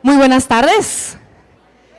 Muy buenas tardes.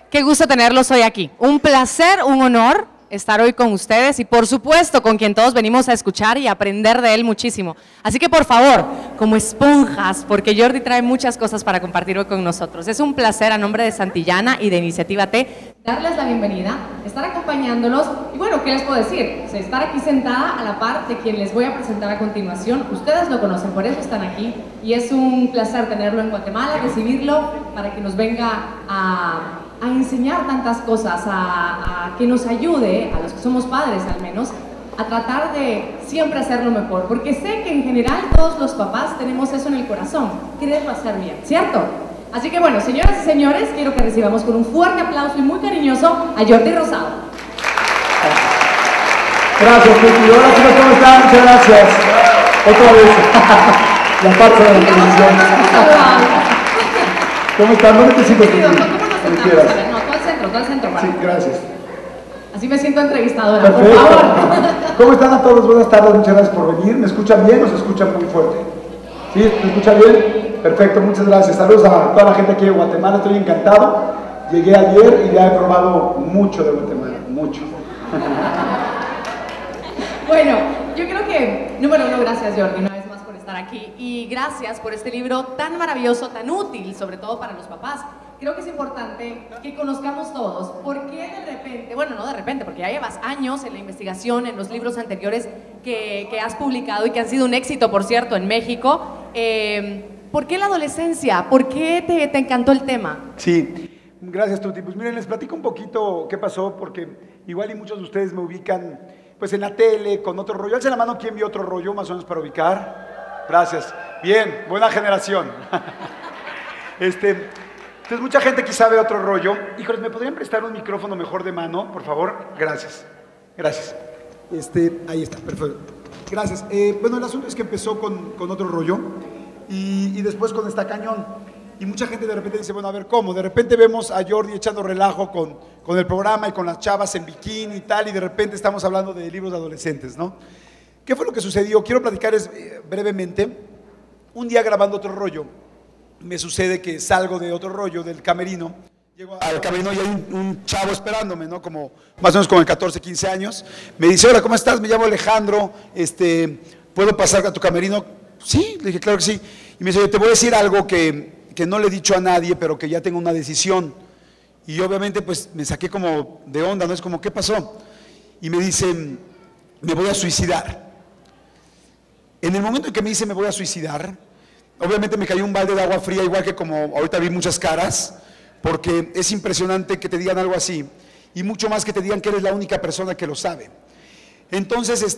Qué gusto tenerlos hoy aquí. Un placer, un honor estar hoy con ustedes y por supuesto con quien todos venimos a escuchar y aprender de él muchísimo. Así que por favor, como esponjas, porque Jordi trae muchas cosas para compartir hoy con nosotros. Es un placer a nombre de Santillana y de Iniciativa T darles la bienvenida, estar acompañándolos y bueno, ¿qué les puedo decir? O sea, estar aquí sentada a la par de quien les voy a presentar a continuación. Ustedes lo conocen, por eso están aquí y es un placer tenerlo en Guatemala, recibirlo para que nos venga a enseñar tantas cosas, a que nos ayude, a los que somos padres al menos, a tratar de siempre hacerlo mejor, porque sé que en general todos los papás tenemos eso en el corazón, quererlo hacer bien, ¿cierto? Así que bueno, señoras y señores, quiero que recibamos con un fuerte aplauso y muy cariñoso a Jordi Rosado. Gracias, Vicky. Hola chicos, ¿cómo están? Muchas gracias. Otra vez. La parte de la televisión. ¿Cómo están? ¿Dónde te sientes? No, todo el centro. Sí, gracias. Así me siento entrevistadora, Perfecto. por favor. ¿Cómo están a todos? Buenas tardes, muchas gracias por venir. ¿Me escuchan bien o se escuchan muy fuerte? ¿Sí? ¿Me escuchan bien? Perfecto, muchas gracias. Saludos a toda la gente aquí de Guatemala, estoy encantado. Llegué ayer y ya he probado mucho de Guatemala, mucho. Bueno, yo creo que, número uno, gracias Jordi, una vez más por estar aquí y gracias por este libro tan maravilloso, tan útil, sobre todo para los papás. Creo que es importante que conozcamos todos por qué de repente, bueno, no de repente, porque ya llevas años en la investigación, en los libros anteriores que has publicado y que han sido un éxito, por cierto, en México. ¿Por qué la adolescencia? ¿Por qué te encantó el tema? Sí, gracias Tuti. Pues miren, les platico un poquito qué pasó, porque igual y muchos de ustedes me ubican pues en la tele, con otro rollo. Alce la mano, ¿quién vio otro rollo más o menos para ubicar? Gracias. Bien, buena generación. Entonces mucha gente quizá ve otro rollo. Híjoles, ¿me podrían prestar un micrófono mejor de mano, por favor? Gracias. Gracias. Ahí está, perfecto. Gracias. Bueno, el asunto es que empezó con otro rollo y después con Está Cañón. Y mucha gente de repente dice, bueno, a ver, ¿cómo? De repente vemos a Jordi echando relajo con el programa y con las chavas en bikini y tal, y de repente estamos hablando de libros de adolescentes, ¿no? ¿Qué fue lo que sucedió? Quiero platicarles brevemente. Un día grabando otro rollo, me sucede que salgo de otro rollo, del camerino, llego al camerino y hay un chavo esperándome, ¿no? Como, más o menos como de 14, 15 años. Me dice, hola, ¿cómo estás? Me llamo Alejandro, ¿puedo pasar a tu camerino? Sí, le dije, claro que sí. Y me dice, te voy a decir algo que no le he dicho a nadie, pero que ya tengo una decisión. Y obviamente pues me saqué como de onda, ¿no? Es como, ¿qué pasó? Y me dice, me voy a suicidar. En el momento en que me dice me voy a suicidar, obviamente me cayó un balde de agua fría, igual que como ahorita vi muchas caras, porque es impresionante que te digan algo así, y mucho más que te digan que eres la única persona que lo sabe. Entonces,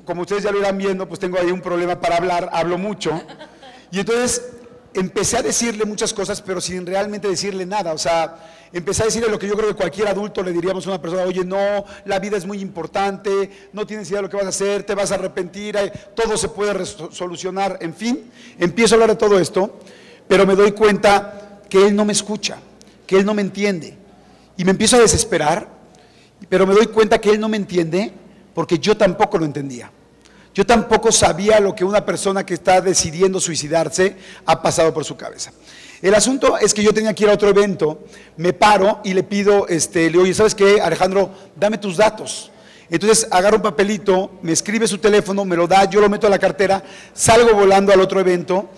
como ustedes ya lo irán viendo, pues tengo ahí un problema para hablar, hablo mucho, y entonces empecé a decirle muchas cosas, pero sin realmente decirle nada. O sea, empecé a decirle lo que yo creo que cualquier adulto le diríamos a una persona, oye, no, la vida es muy importante, no tienes idea de lo que vas a hacer, te vas a arrepentir, todo se puede solucionar, en fin. Empiezo a hablar de todo esto, pero me doy cuenta que él no me escucha, que él no me entiende. Y me empiezo a desesperar, pero me doy cuenta que él no me entiende porque yo tampoco lo entendía. Yo tampoco sabía lo que una persona que está decidiendo suicidarse ha pasado por su cabeza. El asunto es que yo tenía que ir a otro evento, me paro y le pido, le digo, oye, ¿sabes qué, Alejandro? Dame tus datos. Entonces agarro un papelito, me escribe su teléfono, me lo da, yo lo meto a la cartera, salgo volando al otro evento.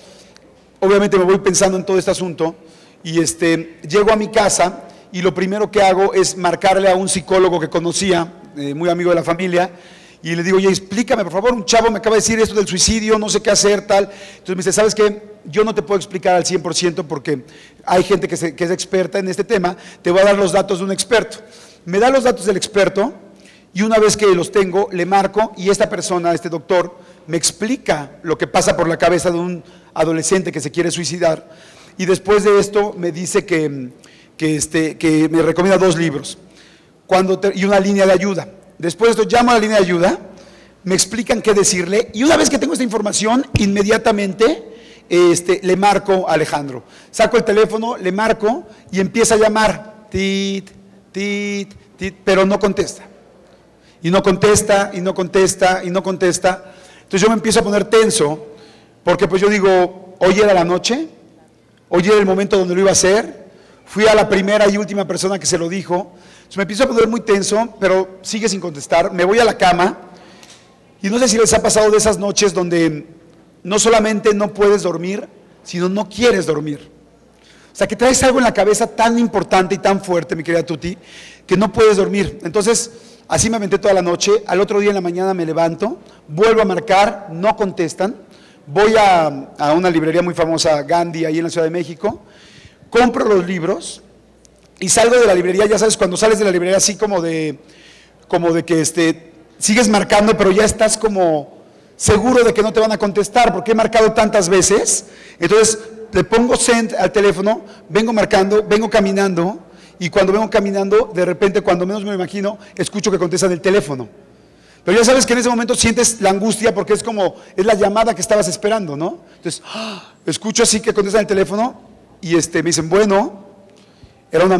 Obviamente me voy pensando en todo este asunto y llego a mi casa y lo primero que hago es marcarle a un psicólogo que conocía, muy amigo de la familia. Y le digo, oye, explícame, por favor, un chavo me acaba de decir esto del suicidio, no sé qué hacer, tal. Entonces me dice, ¿sabes qué? Yo no te puedo explicar al 100% porque hay gente que es experta en este tema, te voy a dar los datos de un experto. Me da los datos del experto y una vez que los tengo, le marco y esta persona, este doctor, me explica lo que pasa por la cabeza de un adolescente que se quiere suicidar. Y después de esto me dice que me recomienda 2 libros y una línea de ayuda. Después de esto llamo a la línea de ayuda, me explican qué decirle y una vez que tengo esta información, inmediatamente le marco a Alejandro. Saco el teléfono, le marco y empieza a llamar, tit, tit, tit, pero no contesta. Y no contesta, y no contesta, y no contesta. Entonces yo me empiezo a poner tenso, porque pues yo digo, hoy era la noche, Hoy era el momento donde lo iba a hacer. Fui a la primera y última persona que se lo dijo. Entonces me empiezo a poner muy tenso, pero sigue sin contestar. Me voy a la cama y no sé si les ha pasado de esas noches donde no solamente no puedes dormir, sino no quieres dormir. O sea, que traes algo en la cabeza tan importante y tan fuerte, mi querida Tuti, que no puedes dormir. Entonces, así me aventé toda la noche. Al otro día en la mañana me levanto, vuelvo a marcar, no contestan. Voy a una librería muy famosa, Gandhi, ahí en la Ciudad de México. Compro los libros y salgo de la librería. Ya sabes, cuando sales de la librería así como de que sigues marcando, pero ya estás como seguro de que no te van a contestar, porque he marcado tantas veces. Entonces le pongo send al teléfono, vengo marcando, vengo caminando, y cuando vengo caminando, de repente, cuando menos me lo imagino, escucho que contestan el teléfono. Pero ya sabes que en ese momento sientes la angustia, porque es la llamada que estabas esperando, ¿no? Entonces, escucho así que contestan el teléfono, y me dicen, bueno, era una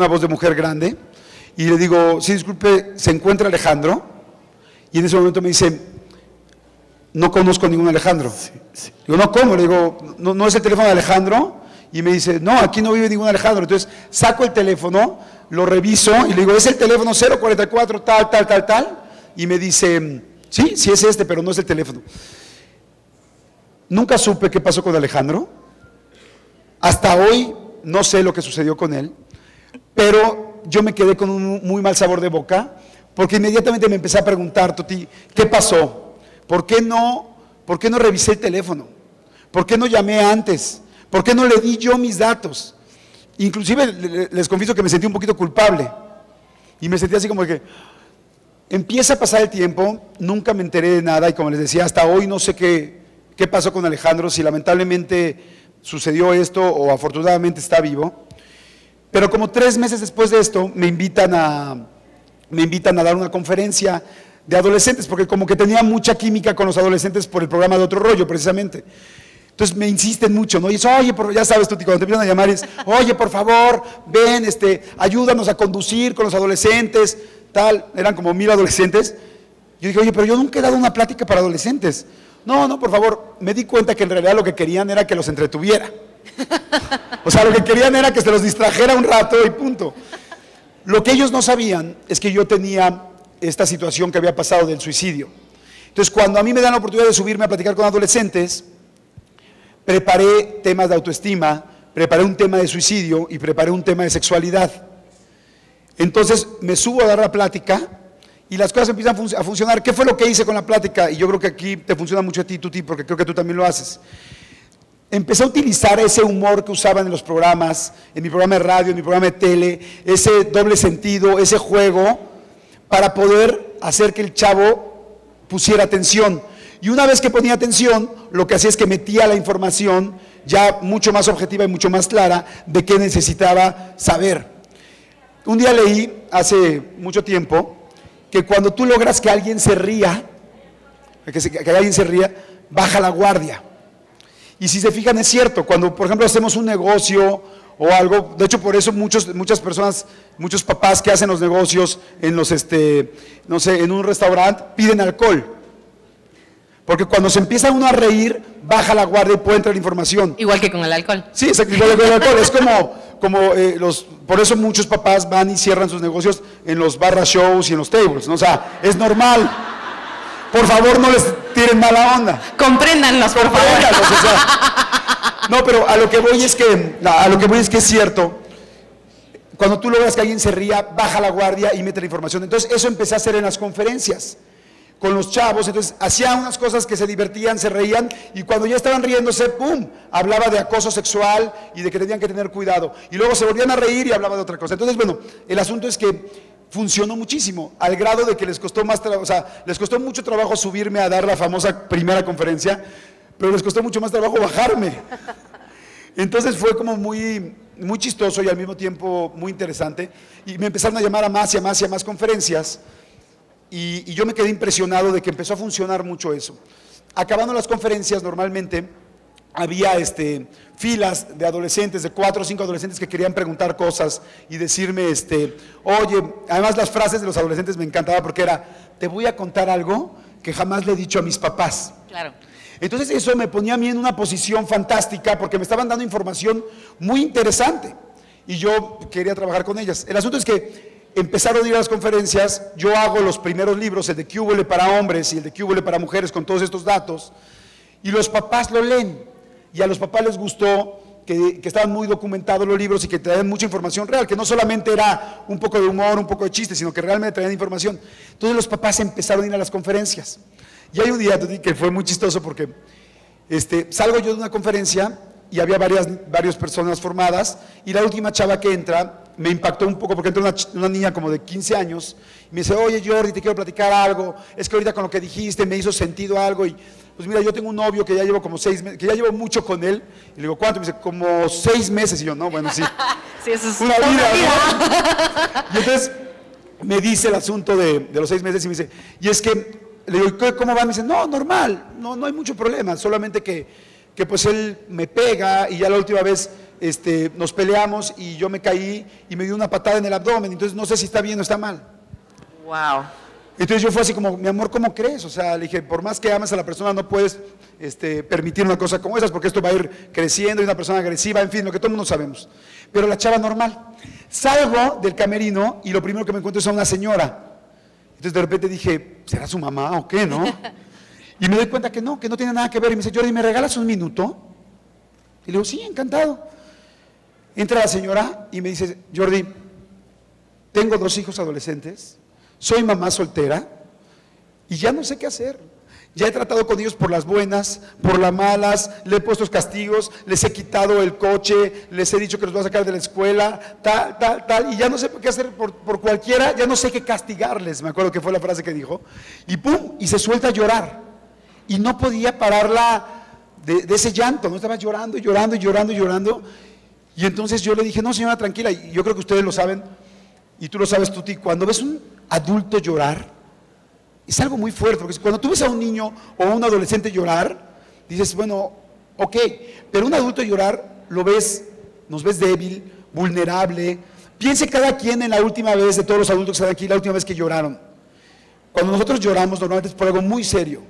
voz de mujer grande, y le digo, sí, disculpe, ¿se encuentra Alejandro? Y en ese momento me dice, no conozco ningún Alejandro. Sí. Digo, no, ¿cómo? Le digo, ¿no es el teléfono de Alejandro? Y me dice, no, aquí no vive ningún Alejandro. Entonces saco el teléfono, lo reviso y le digo, es el teléfono 044 tal. Y me dice, sí es este, pero no es el teléfono. Nunca supe qué pasó con Alejandro. Hasta hoy no sé lo que sucedió con él. Pero yo me quedé con un muy mal sabor de boca, porque inmediatamente me empecé a preguntar, Tuti, ¿qué pasó? ¿Por qué no revisé el teléfono? ¿Por qué no llamé antes? ¿Por qué no le di yo mis datos? Inclusive les confieso que me sentí un poquito culpable. Y me sentí así como que empieza a pasar el tiempo, nunca me enteré de nada y como les decía, hasta hoy no sé qué pasó con Alejandro, si lamentablemente sucedió esto o afortunadamente está vivo. Pero como 3 meses después de esto me invitan a dar una conferencia de adolescentes, porque como que tenía mucha química con los adolescentes por el programa de Otro Rollo, precisamente. Entonces me insisten mucho, ¿no? Y dice, oye, ya sabes, Tuti, cuando te empiezan a llamar, es, oye, por favor, ven, ayúdanos a conducir con los adolescentes, tal. Eran como 1000 adolescentes. Yo dije, oye, pero yo nunca he dado una plática para adolescentes. No, por favor. Me di cuenta que en realidad lo que querían era que los entretuviera. O sea, lo que querían era que se los distrajera un rato y punto. Lo que ellos no sabían es que yo tenía esta situación que había pasado del suicidio. Entonces, cuando a mí me dan la oportunidad de subirme a platicar con adolescentes, preparé temas de autoestima, preparé un tema de suicidio y preparé un tema de sexualidad. Entonces, me subo a dar la plática y las cosas empiezan a funcionar. ¿Qué fue lo que hice con la plática? Y yo creo que aquí te funciona mucho a ti, Tuti, porque creo que tú también lo haces. Empecé a utilizar ese humor que usaban en los programas, en mi programa de radio, en mi programa de tele, ese doble sentido, ese juego, para poder hacer que el chavo pusiera atención. Y una vez que ponía atención, lo que hacía es que metía la información ya mucho más objetiva y mucho más clara de qué necesitaba saber. Un día leí, hace mucho tiempo, que cuando tú logras que alguien se ría, baja la guardia. Y si se fijan, es cierto, cuando por ejemplo hacemos un negocio o algo, de hecho por eso muchas personas, muchos papás que hacen los negocios en los, no sé, en un restaurante, piden alcohol. Porque cuando se empieza uno a reír, baja la guardia y puede entrar información. Igual que con el alcohol. Sí, exacto, igual que con el alcohol. Es por eso muchos papás van y cierran sus negocios en los barra shows y en los tables, ¿no? O sea, es normal. Por favor, no les tiren mala onda. Compréndanlos, por favor. O sea, no, pero a lo que voy es que es cierto. Cuando tú logras que alguien se ría, baja la guardia y mete la información. Entonces, eso empecé a hacer en las conferencias con los chavos. Entonces, hacía unas cosas que se divertían, se reían, y cuando ya estaban riéndose, ¡pum!, hablaba de acoso sexual y de que tenían que tener cuidado. Y luego se volvían a reír y hablaba de otra cosa. Entonces, bueno, el asunto es que funcionó muchísimo, al grado de que les costó les costó mucho trabajo subirme a dar la famosa primera conferencia, pero les costó mucho más trabajo bajarme. Entonces fue como muy chistoso y al mismo tiempo muy interesante, y me empezaron a llamar a más y a más y a más conferencias, y yo me quedé impresionado de que empezó a funcionar mucho eso. Acabando las conferencias, normalmente había filas de adolescentes, de 4 o 5 adolescentes que querían preguntar cosas y decirme, oye, además las frases de los adolescentes me encantaban porque era, te voy a contar algo que jamás le he dicho a mis papás. Claro. Entonces eso me ponía a mí en una posición fantástica porque me estaban dando información muy interesante y yo quería trabajar con ellas. El asunto es que empezaron a ir a las conferencias, yo hago los primeros libros, el de ¿Qué húbole para hombres y el de ¿Qué húbole para mujeres con todos estos datos? Y los papás lo leen y a los papás les gustó que estaban muy documentados los libros y que traían mucha información real, que no solamente era un poco de humor, un poco de chiste, sino que realmente traían información. Entonces los papás empezaron a ir a las conferencias. Y hay un día que fue muy chistoso porque salgo yo de una conferencia y había varias personas formadas y la última chava que entra me impactó un poco porque entró una niña como de 15 años y me dice, oye Jordi, te quiero platicar algo, es que ahorita con lo que dijiste me hizo sentido algo y pues mira, yo tengo un novio que ya llevo como 6 meses, que ya llevo mucho con él y le digo, ¿cuánto? Me dice, como 6 meses y yo, no, bueno, sí. Sí, eso es una vida, ¿no? Y entonces me dice el asunto de los 6 meses y me dice, y es que le digo, ¿cómo va? Me dice, no, normal, no hay mucho problema, solamente que pues él me pega y ya la última vez nos peleamos y yo me caí y me dio una patada en el abdomen, entonces no sé si está bien o está mal. Wow. Entonces yo fue así como, mi amor, ¿cómo crees? O sea, le dije, por más que ames a la persona no puedes permitir una cosa como esas porque esto va a ir creciendo y una persona agresiva, en fin, lo que todo el mundo sabemos. Pero la chava normal. Salgo del camerino y lo primero que me encuentro es a una señora. Entonces de repente dije, ¿será su mamá o qué, no? Y me doy cuenta que no tiene nada que ver. Y me dice, Jordi, ¿me regalas un minuto? Y le digo, sí, encantado. Entra la señora y me dice, Jordi, tengo 2 hijos adolescentes, soy mamá soltera y ya no sé qué hacer. Ya he tratado con ellos por las buenas, por las malas, le he puesto castigos, les he quitado el coche, les he dicho que los voy a sacar de la escuela, tal, y ya no sé qué hacer por cualquiera, ya no sé qué castigarles, me acuerdo que fue la frase que dijo, y pum, y se suelta a llorar, y no podía pararla de ese llanto, no estaba llorando, llorando, llorando, llorando, y entonces yo le dije, no señora, tranquila, y yo creo que ustedes lo saben, y tú lo sabes, Tuti, cuando ves un adulto llorar, es algo muy fuerte, porque cuando tú ves a un niño o a un adolescente llorar, dices, bueno, ok, pero un adulto llorar, nos ves débil, vulnerable. Piense cada quien en la última vez de todos los adultos que están aquí, la última vez que lloraron. Cuando nosotros lloramos, normalmente es por algo muy serio.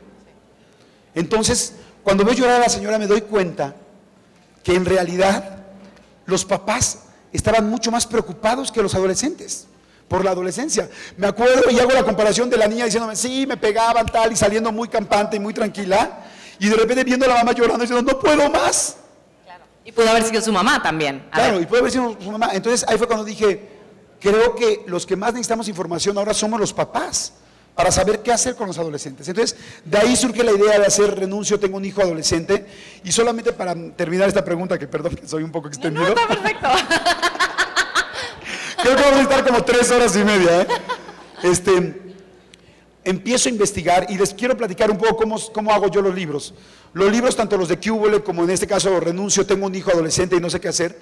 Entonces, cuando veo llorar a la señora, me doy cuenta que en realidad los papás estaban mucho más preocupados que los adolescentes por la adolescencia. Me acuerdo y hago la comparación de la niña diciéndome, sí, me pegaban tal y saliendo muy campante y muy tranquila y de repente viendo a la mamá llorando y diciendo, no puedo más. Claro. Y pudo haber sido su mamá también. Claro, y puede haber sido su mamá. Entonces ahí fue cuando dije, creo que los que más necesitamos información ahora somos los papás para saber qué hacer con los adolescentes. Entonces de ahí surge la idea de hacer Renuncio, tengo un hijo adolescente y solamente para terminar esta pregunta, que perdón que soy un poco extendido. No, está perfecto. Creo que vamos a estar como 3 horas y media, empiezo a investigar y les quiero platicar un poco cómo hago yo los libros. Los libros, tanto los de ¿Qué húbole? Como en este caso Renuncio, tengo un hijo adolescente y no sé qué hacer,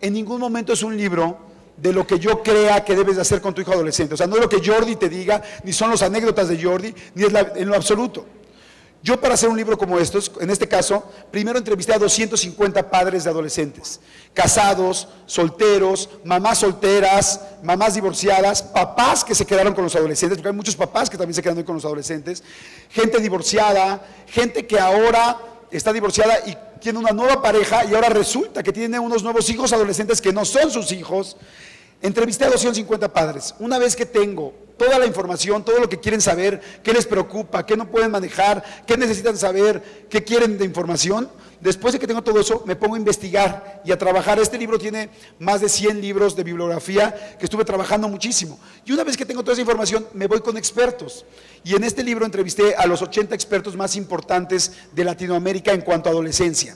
en ningún momento es un libro de lo que yo crea que debes de hacer con tu hijo adolescente. O sea, no es lo que Jordi te diga, ni son las anécdotas de Jordi, ni es en lo absoluto. Yo para hacer un libro como estos, en este caso, primero entrevisté a 250 padres de adolescentes, casados, solteros, mamás solteras, mamás divorciadas, papás que se quedaron con los adolescentes, porque hay muchos papás que también se quedan con los adolescentes, gente divorciada, gente que ahora está divorciada y tiene una nueva pareja y ahora resulta que tiene unos nuevos hijos adolescentes que no son sus hijos. Entrevisté a 250 padres. Una vez que tengo toda la información, todo lo que quieren saber, qué les preocupa, qué no pueden manejar, qué necesitan saber, qué quieren de información, después de que tengo todo eso, me pongo a investigar y a trabajar. Este libro tiene más de 100 libros de bibliografía que estuve trabajando muchísimo. Y una vez que tengo toda esa información, me voy con expertos. Y en este libro entrevisté a los 80 expertos más importantes de Latinoamérica en cuanto a adolescencia.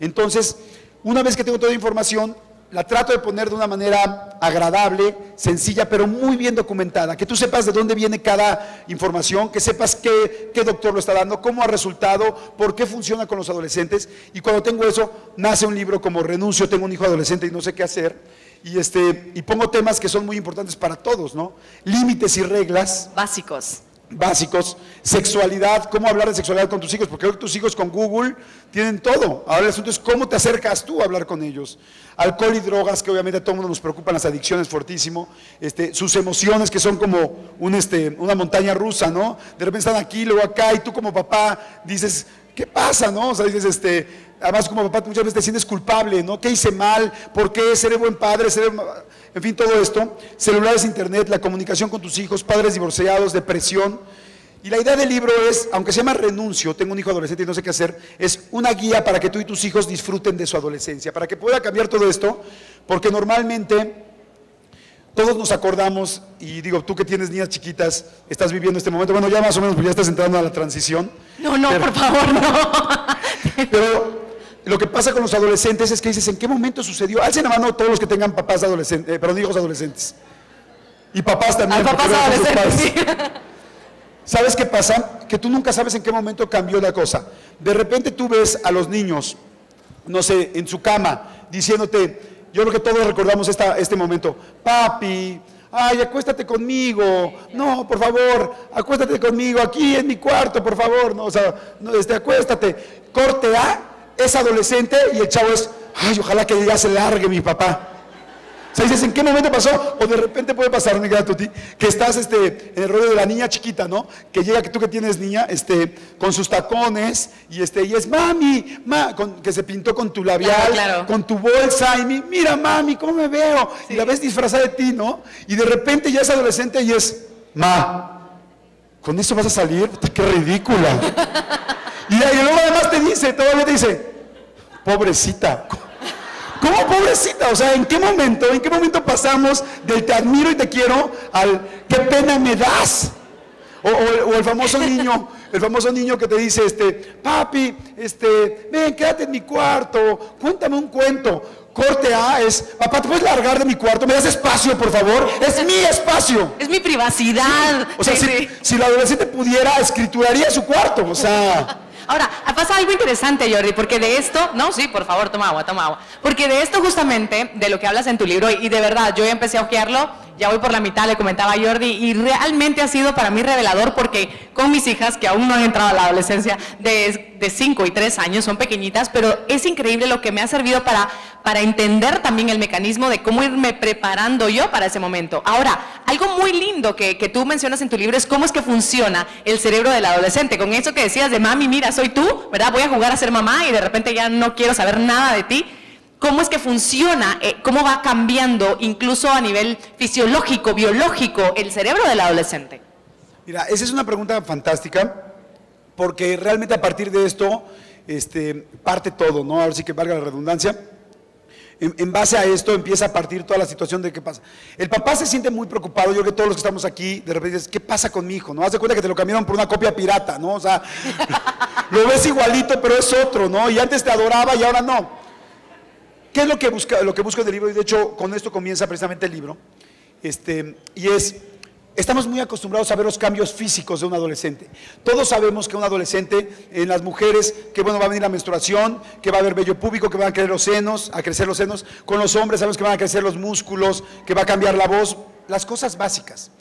Entonces, una vez que tengo toda la información, la trato de poner de una manera agradable, sencilla, pero muy bien documentada, que tú sepas de dónde viene cada información, que sepas qué doctor lo está dando, cómo ha resultado, por qué funciona con los adolescentes, y cuando tengo eso, nace un libro como Renuncio, tengo un hijo adolescente y no sé qué hacer, y pongo temas que son muy importantes para todos, ¿no? Límites y reglas. Básicos, sexualidad, cómo hablar de sexualidad con tus hijos, porque hoy tus hijos con Google tienen todo. Ahora el asunto es cómo te acercas tú a hablar con ellos. Alcohol y drogas, que obviamente a todo el mundo nos preocupan, las adicciones fuertísimo, sus emociones que son como una montaña rusa, ¿no? De repente están aquí, luego acá, y tú como papá dices, ¿qué pasa, no? O sea, dices, además como papá muchas veces te sientes culpable, ¿no? ¿Qué hice mal? ¿Por qué? ¿Seré buen padre? En fin, todo esto. Celulares, internet, la comunicación con tus hijos, padres divorciados, depresión. Y la idea del libro es, aunque se llama Renuncio, tengo un hijo adolescente y no sé qué hacer, es una guía para que tú y tus hijos disfruten de su adolescencia, para que pueda cambiar todo esto, porque normalmente todos nos acordamos, y digo, tú que tienes niñas chiquitas, estás viviendo este momento, bueno, ya más o menos, pues ya estás entrando a la transición. No, por favor, no. Pero lo que pasa con los adolescentes es que dices, ¿en qué momento sucedió? Alcen la mano todos los que tengan papás adolescentes, perdón, hijos adolescentes. Y papás también. Papás adolescentes, sí. ¿Sabes qué pasa? Que tú nunca sabes en qué momento cambió la cosa. De repente tú ves a los niños, no sé, en su cama, diciéndote, yo creo que todos recordamos este momento, papi, ay, acuéstate conmigo, no, por favor, acuéstate conmigo, aquí en mi cuarto, por favor, no, o sea, no, acuéstate. Corte A, es adolescente y el chavo es, ay, ojalá que ya se largue mi papá. O sea, dices, ¿en qué momento pasó? O de repente puede pasar, mi gato, que estás en el rollo de la niña chiquita, ¿no? Que llega, que tú que tienes niña, con sus tacones, y es mami, que se pintó con tu labial, claro. Con tu bolsa, y mira mami, ¿cómo me veo? Sí. Y la ves disfrazada de ti, ¿no? Y de repente ya es adolescente y es, ¿con eso vas a salir? ¡Qué ridícula! y luego además todavía te dice, pobrecita. ¿Cómo pobrecita? O sea, ¿en qué momento pasamos del te admiro y te quiero al qué pena me das? O el famoso niño que te dice, papi, ven, quédate en mi cuarto, cuéntame un cuento. Corte A es, papá, ¿te puedes largar de mi cuarto? ¿Me das espacio, por favor? Es mi espacio. Es mi privacidad. O sea, si la adolescente pudiera, escrituraría su cuarto, o sea... Ahora, pasa algo interesante, Jordi, porque de esto, no, sí, por favor, toma agua, porque de esto justamente, de lo que hablas en tu libro, y de verdad, yo ya empecé a ojearlo, ya voy por la mitad, le comentaba a Jordi, y realmente ha sido para mí revelador, porque con mis hijas, que aún no han entrado a la adolescencia, de 5 y 3 años, son pequeñitas, pero es increíble lo que me ha servido para entender también el mecanismo de cómo irme preparando yo para ese momento. Ahora, algo muy lindo que tú mencionas en tu libro es cómo es que funciona el cerebro del adolescente, con eso que decías de mami, mira, soy tú, ¿verdad? Voy a jugar a ser mamá y de repente ya no quiero saber nada de ti. ¿Cómo es que funciona? ¿Cómo va cambiando incluso a nivel fisiológico, biológico, el cerebro del adolescente? Mira, esa es una pregunta fantástica, porque realmente a partir de esto parte todo, ¿no? Ahora sí que valga la redundancia. En base a esto empieza a partir toda la situación de qué pasa. El papá se siente muy preocupado, yo creo que todos los que estamos aquí, de repente dices, ¿qué pasa con mi hijo? ¿No? Haz de cuenta que te lo cambiaron por una copia pirata, ¿no? O sea, lo ves igualito, pero es otro, ¿no? Y antes te adoraba y ahora no. ¿Qué es lo que busco en el libro? Y de hecho, con esto comienza precisamente el libro. Estamos muy acostumbrados a ver los cambios físicos de un adolescente. Todos sabemos que un adolescente, en las mujeres, que bueno, va a venir la menstruación, que va a haber vello púbico, que van a crecer los senos. Con los hombres sabemos que van a crecer los músculos, que va a cambiar la voz, las cosas básicas.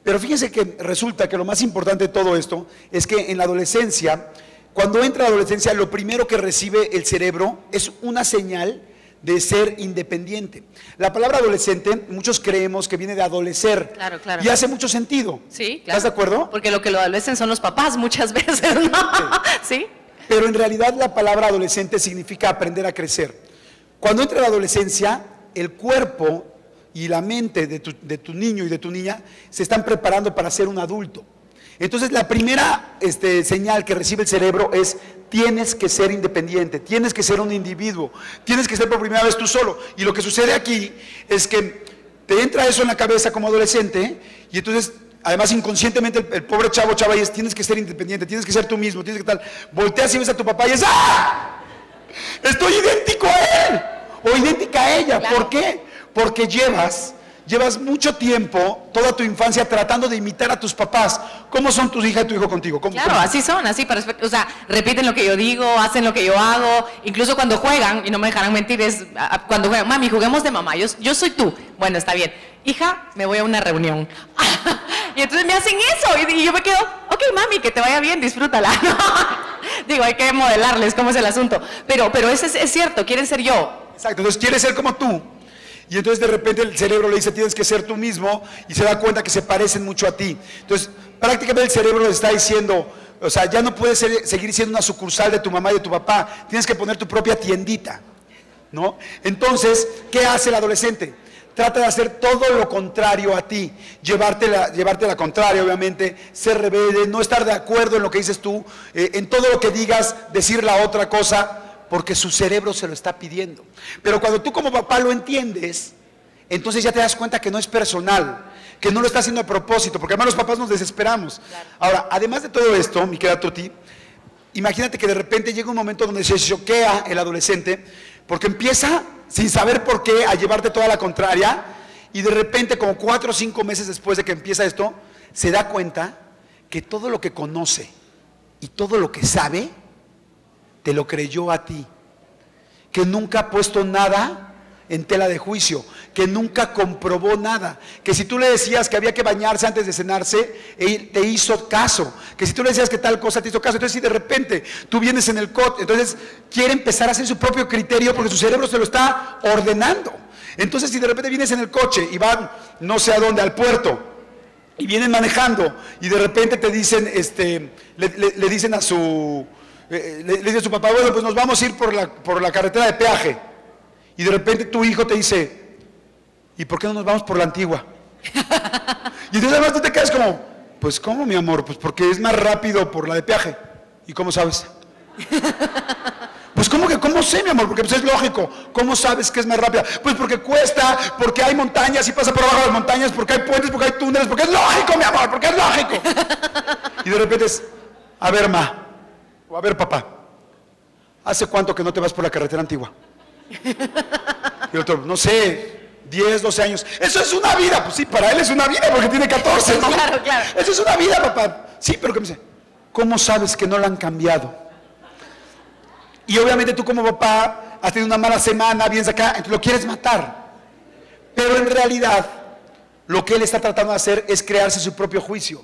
Pero fíjense que resulta que lo más importante de todo esto es que en la adolescencia, cuando entra la adolescencia, lo primero que recibe el cerebro es una señal de ser independiente. La palabra adolescente, muchos creemos que viene de adolecer. Claro, claro. Y hace mucho sentido. Sí, claro. ¿Estás de acuerdo? Porque lo que lo adolecen son los papás muchas veces, ¿no? Sí. Pero en realidad la palabra adolescente significa aprender a crecer. Cuando entra la adolescencia, el cuerpo y la mente de tu niño y de tu niña se están preparando para ser un adulto. Entonces la primera señal que recibe el cerebro es: tienes que ser independiente, tienes que ser un individuo, tienes que ser por primera vez tú solo. Y lo que sucede aquí es que te entra eso en la cabeza como adolescente, y entonces además inconscientemente el pobre chava es: tienes que ser independiente, tienes que ser tú mismo, tienes que tal. Volteas y ves a tu papá y es: ¡ah! Estoy idéntico a él o idéntica a ella. Claro. ¿Por qué? Porque llevas mucho tiempo, toda tu infancia, tratando de imitar a tus papás. ¿Cómo son tus hijas y tu hijo contigo? Claro, así son, así, o sea, repiten lo que yo digo, hacen lo que yo hago, incluso cuando juegan, y no me dejarán mentir, es cuando juegan: mami, juguemos de mamá, yo soy tú. Bueno, está bien. Hija, me voy a una reunión. Y entonces me hacen eso, y yo me quedo: ok, mami, que te vaya bien, disfrútala. Digo, hay que modelarles cómo es el asunto. Pero es cierto, quieren ser yo. Exacto, entonces quieres ser como tú. Y entonces de repente el cerebro le dice: tienes que ser tú mismo, y se da cuenta que se parecen mucho a ti. Entonces prácticamente el cerebro le está diciendo: O sea, ya no puedes seguir siendo una sucursal de tu mamá y de tu papá. Tienes que poner tu propia tiendita, ¿no? Entonces, ¿qué hace el adolescente? Trata de hacer todo lo contrario a ti, llevarte la contraria, obviamente, ser rebelde, no estar de acuerdo en lo que dices tú, en todo lo que digas, decir la otra cosa, porque su cerebro se lo está pidiendo. Pero cuando tú como papá lo entiendes, entonces ya te das cuenta que no es personal, que no lo está haciendo a propósito, porque además los papás nos desesperamos. Claro. Ahora, además de todo esto, mi querida Tuti, imagínate que de repente llega un momento donde se choquea el adolescente, porque empieza, sin saber por qué, a llevarte toda la contraria, y de repente, como 4 o 5 meses después de que empieza esto, se da cuenta que todo lo que conoce y todo lo que sabe, te lo creyó a ti, que nunca ha puesto nada en tela de juicio, que nunca comprobó nada, que si tú le decías que había que bañarse antes de cenarse, él te hizo caso, que si tú le decías que tal cosa te hizo caso. Entonces si de repente tú vienes en el coche, entonces quiere empezar a hacer su propio criterio porque su cerebro se lo está ordenando. Entonces si de repente vienes en el coche y van no sé a dónde, al puerto, y vienen manejando y de repente te dicen, le dicen a su... le dice a su papá, bueno, pues nos vamos a ir por la carretera de peaje. Y de repente tu hijo te dice, ¿y por qué no nos vamos por la antigua? Y entonces además tú te quedas como, pues ¿cómo, mi amor? Pues porque es más rápido por la de peaje. ¿Y cómo sabes? Pues ¿cómo que? ¿Cómo sé, mi amor? Porque pues es lógico. ¿Cómo sabes que es más rápida? Pues porque cuesta, porque hay montañas y pasa por abajo de las montañas, porque hay puentes, porque hay túneles, porque es lógico, mi amor, porque es lógico. Y de repente es, a ver, ma, o a ver, papá, ¿hace cuánto que no te vas por la carretera antigua? Y el otro, no sé, 10, 12 años. Eso es una vida. Pues sí, para él es una vida porque tiene 14, ¿no? Claro, claro. Eso es una vida, papá. Sí, pero ¿qué me dice? ¿Cómo sabes que no la han cambiado? Y obviamente tú como papá has tenido una mala semana, vienes acá, entonces lo quieres matar. Pero en realidad, lo que él está tratando de hacer es crearse su propio juicio.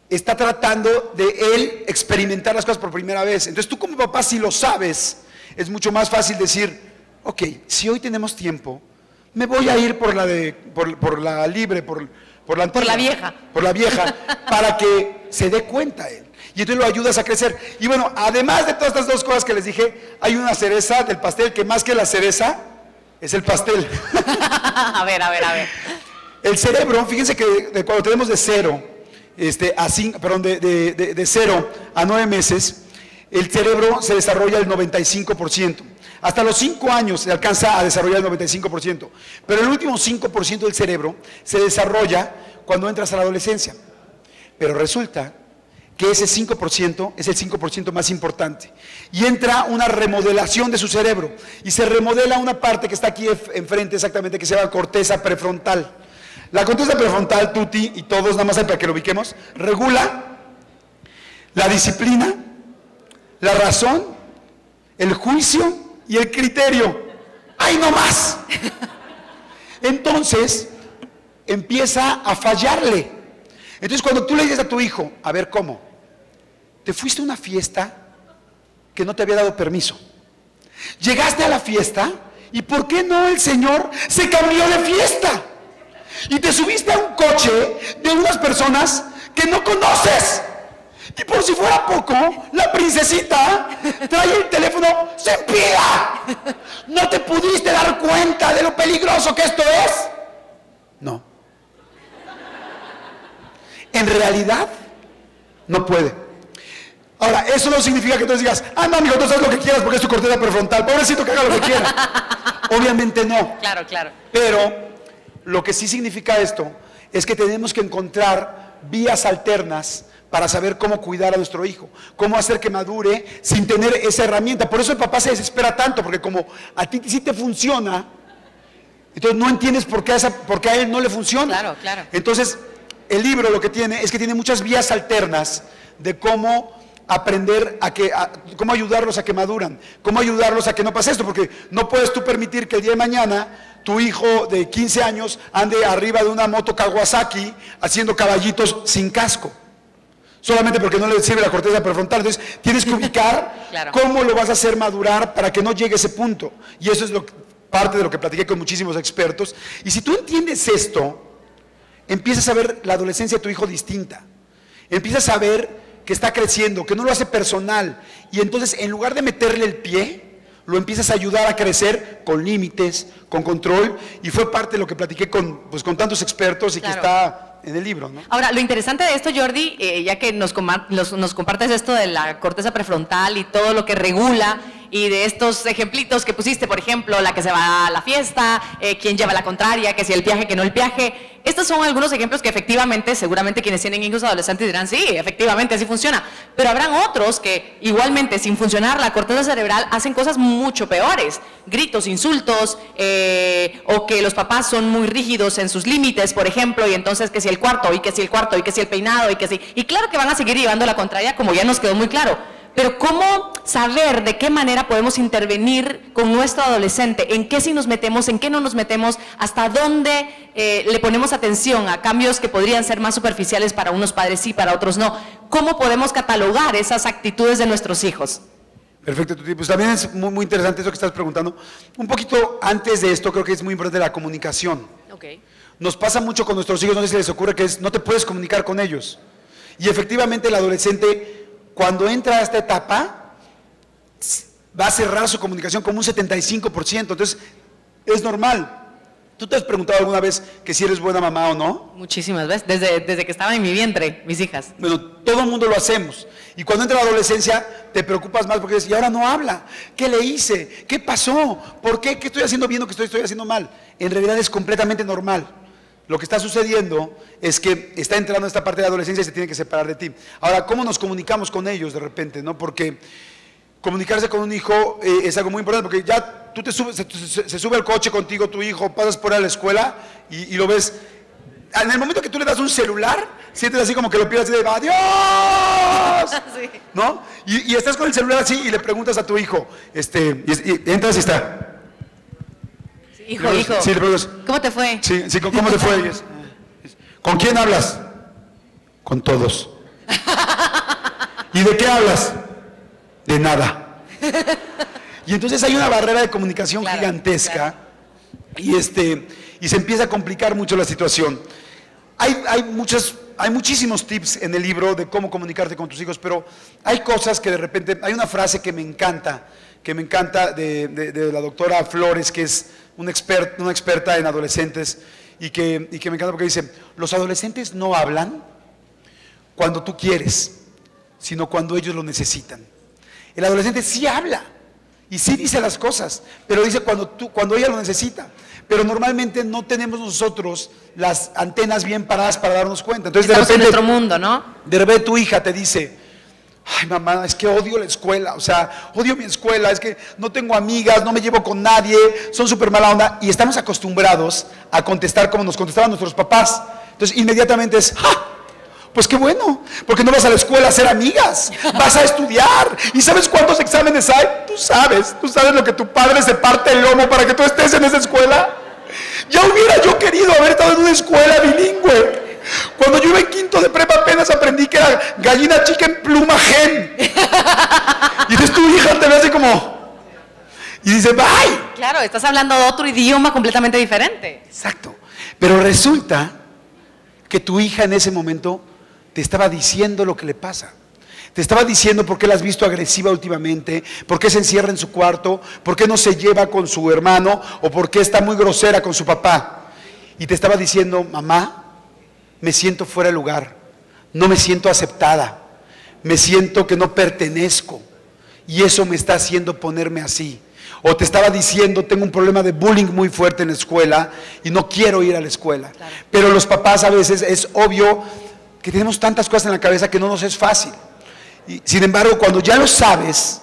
Está tratando de él experimentar las cosas por primera vez. Entonces tú como papá, si lo sabes, es mucho más fácil decir, ok, si hoy tenemos tiempo, me voy a ir por la libre, por la antigua, por la vieja. Por la vieja, para que se dé cuenta él. Y entonces lo ayudas a crecer. Y bueno, además de todas estas dos cosas que les dije, hay una cereza del pastel que más que la cereza, es el pastel. A ver. El cerebro, fíjense que cuando tenemos de 0 a 9 meses, el cerebro se desarrolla el 95%. Hasta los 5 años se alcanza a desarrollar el 95%. Pero el último 5% del cerebro se desarrolla cuando entras a la adolescencia. Pero resulta que ese 5% es el 5% más importante. Y entra una remodelación de su cerebro. Y se remodela una parte que está aquí enfrente exactamente, que se llama corteza prefrontal. La corteza prefrontal, Tuti y todos, nada más para que lo ubiquemos, regula la disciplina, la razón, el juicio y el criterio. ¡Ay, no más! Entonces, empieza a fallarle. Entonces, cuando tú le dices a tu hijo, a ver, ¿cómo? Te fuiste a una fiesta que no te había dado permiso. Llegaste a la fiesta y ¿por qué no el señor se cambió de fiesta? Y te subiste a un coche de unas personas que no conoces. Y por si fuera poco, la princesita trae el teléfono sin pila. ¿No te pudiste dar cuenta de lo peligroso que esto es? No. En realidad, no puede. Ahora, eso no significa que tú digas, ah, no, amigo, tú sabes lo que quieras porque es tu corteza prefrontal. Pobrecito, que haga lo que quiera. Obviamente no. Claro. Pero lo que sí significa esto es que tenemos que encontrar vías alternas para saber cómo cuidar a nuestro hijo, cómo hacer que madure sin tener esa herramienta. Por eso el papá se desespera tanto, porque como a ti sí te funciona, entonces no entiendes por qué a él no le funciona. Claro. Entonces, el libro lo que tiene es que tiene muchas vías alternas de cómo aprender cómo ayudarlos a que maduran, cómo ayudarlos a que no pase esto, porque no puedes tú permitir que el día de mañana tu hijo de 15 años ande arriba de una moto Kawasaki haciendo caballitos sin casco, solamente porque no le sirve la corteza prefrontal. Entonces tienes que ubicar Claro. cómo lo vas a hacer madurar para que no llegue a ese punto, y eso es parte de lo que platiqué con muchísimos expertos. Y si tú entiendes esto, empiezas a ver la adolescencia de tu hijo distinta, empiezas a ver que está creciendo, que no lo hace personal. Y entonces, en lugar de meterle el pie, lo empiezas a ayudar a crecer con límites, con control. Y fue parte de lo que platiqué con tantos expertos y claro, que está en el libro, ¿no? Ahora, lo interesante de esto, Jordi, ya que nos compartes esto de la corteza prefrontal y todo lo que regula, y de estos ejemplitos que pusiste, por ejemplo, la que se va a la fiesta, quién lleva la contraria, que si el viaje, que no el viaje. Estos son algunos ejemplos que efectivamente, seguramente quienes tienen hijos adolescentes dirán, sí, efectivamente así funciona. Pero habrán otros que igualmente, sin funcionar la corteza cerebral, hacen cosas mucho peores. Gritos, insultos, o que los papás son muy rígidos en sus límites, por ejemplo, y entonces que si el cuarto, y que si el cuarto, y que si el peinado, y que si... Y claro que van a seguir llevando la contraria, como ya nos quedó muy claro. Pero ¿cómo saber de qué manera podemos intervenir con nuestro adolescente? ¿En qué sí nos metemos? ¿En qué no nos metemos? ¿Hasta dónde le ponemos atención a cambios que podrían ser más superficiales para unos padres sí, para otros no? ¿Cómo podemos catalogar esas actitudes de nuestros hijos? Perfecto, Tuti. Pues también es muy interesante eso que estás preguntando. Un poquito antes de esto, creo que es muy importante la comunicación. Okay. Nos pasa mucho con nuestros hijos, no sé si les ocurre que no te puedes comunicar con ellos. Y efectivamente el adolescente, cuando entra a esta etapa, va a cerrar su comunicación como un 75%, entonces es normal. ¿Tú te has preguntado alguna vez que si eres buena mamá o no? Muchísimas veces, desde que estaban en mi vientre, mis hijas. Bueno, todo el mundo lo hacemos. Y cuando entra la adolescencia, te preocupas más porque dices, y ahora no habla. ¿Qué le hice? ¿Qué pasó? ¿Por qué? ¿Qué estoy haciendo bien o qué estoy haciendo mal? En realidad es completamente normal. Lo que está sucediendo es que está entrando esta parte de la adolescencia y se tiene que separar de ti. Ahora, ¿cómo nos comunicamos con ellos de repente, no? Porque comunicarse con un hijo es algo muy importante, porque ya tú te subes, se sube al coche contigo tu hijo, pasas por ahí a la escuela y lo ves. En el momento que tú le das un celular, sientes así como que lo pierdes y dices, ¡adiós! Sí. ¿No? Y estás con el celular así y le preguntas a tu hijo, y entras y está. Hijo, hijo, sí, ¿cómo te fue? Sí, ¿cómo te fue? ¿Con quién hablas? Con todos. ¿Y de qué hablas? De nada. Y entonces hay una barrera de comunicación gigantesca, claro. Y se empieza a complicar mucho la situación. Hay muchísimos tips en el libro de cómo comunicarte con tus hijos, pero hay cosas que de repente, hay una frase que me encanta de la doctora Flores, que es una experta en adolescentes, y que me encanta porque dice, los adolescentes no hablan cuando tú quieres, sino cuando ellos lo necesitan. El adolescente sí habla y sí dice las cosas, pero dice cuando ella lo necesita. Pero normalmente no tenemos nosotros las antenas bien paradas para darnos cuenta. Entonces, estamos en nuestro mundo, ¿no? De repente tu hija te dice, ay mamá, es que odio la escuela, o sea, odio mi escuela, es que no tengo amigas, no me llevo con nadie, son súper mala onda. Y estamos acostumbrados a contestar como nos contestaban nuestros papás. Entonces inmediatamente es, ¡ah! Pues qué bueno, porque no vas a la escuela a hacer amigas, vas a estudiar. ¿Y sabes cuántos exámenes hay? Tú sabes lo que tu padre se parte el lomo para que tú estés en esa escuela. Ya hubiera yo querido haber estado en una escuela bilingüe. Cuando yo iba en quinto de prepa apenas aprendí que era gallina chica en pluma gen. Y entonces tu hija te ve así como, y dice, bye. Claro, estás hablando de otro idioma completamente diferente. Exacto, pero resulta que tu hija en ese momento te estaba diciendo lo que le pasa. Te estaba diciendo por qué la has visto agresiva últimamente, por qué se encierra en su cuarto, por qué no se lleva con su hermano o por qué está muy grosera con su papá. Y te estaba diciendo, mamá, me siento fuera de lugar, no me siento aceptada, me siento que no pertenezco y eso me está haciendo ponerme así. O te estaba diciendo, tengo un problema de bullying muy fuerte en la escuela y no quiero ir a la escuela. Claro. Pero los papás a veces es obvio que tenemos tantas cosas en la cabeza que no nos es fácil. Y, sin embargo, cuando ya lo sabes,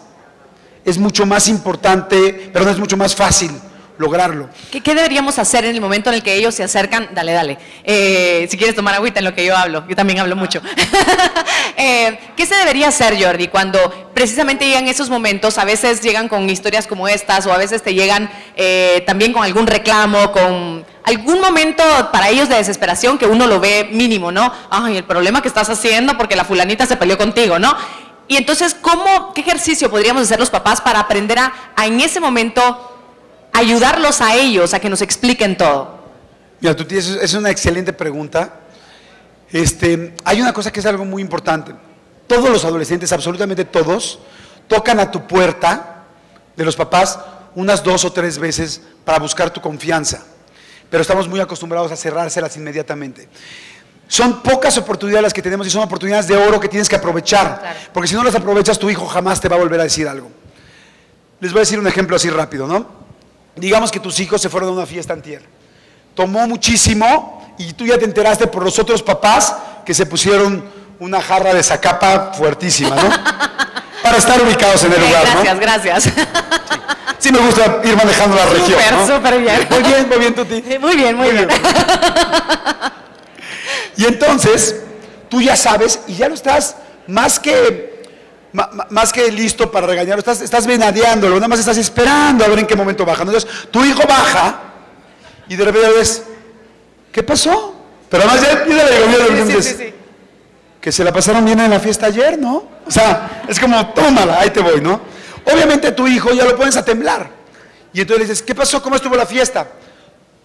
es mucho más importante, perdón, es mucho más fácil lograrlo. ¿Qué deberíamos hacer en el momento en el que ellos se acercan? Dale. Si quieres tomar agüita en lo que yo hablo, yo también hablo mucho. ¿Qué se debería hacer, Jordi, cuando precisamente llegan esos momentos? A veces llegan con historias como estas o a veces te llegan también con algún reclamo, con algún momento para ellos de desesperación que uno lo ve mínimo, ¿no? Ay, el problema que estás haciendo porque la fulanita se peleó contigo, ¿no? Y entonces, ¿qué ejercicio podríamos hacer los papás para aprender a en ese momento ayudarlos a ellos a que nos expliquen todo? Mira, tú tienes, es una excelente pregunta. Hay una cosa que es algo muy importante. todos los adolescentes, absolutamente todos, tocan a tu puerta de los papás unas 2 o 3 veces para buscar tu confianza, pero estamos muy acostumbrados a cerrárselas inmediatamente. Son pocas oportunidades las que tenemos y son oportunidades de oro que tienes que aprovechar, claro, porque si no las aprovechas, tu hijo jamás te va a volver a decir algo. Les voy a decir un ejemplo así rápido, ¿no? Digamos que tus hijos se fueron a una fiesta antier, tomó muchísimo y tú ya te enteraste por los otros papás que se pusieron una jarra de Zacapa fuertísima, ¿no? Para estar ubicados en el lugar, gracias, ¿no? Gracias. Sí me gusta ir manejando la región, ¿no? Súper bien. Muy bien, Tuti. Muy bien. Y entonces, tú ya sabes y ya lo estás más que listo para regañarlo, estás venadeándolo, nada más estás esperando a ver en qué momento baja. Entonces, tu hijo baja y de repente ves, ¿qué pasó? Pero además ya le digo, sí. Que se la pasaron bien en la fiesta ayer, ¿no? O sea, es como, tómala, ahí te voy, ¿no? Obviamente tu hijo ya lo pones a temblar. Y entonces le dices, ¿qué pasó? ¿Cómo estuvo la fiesta?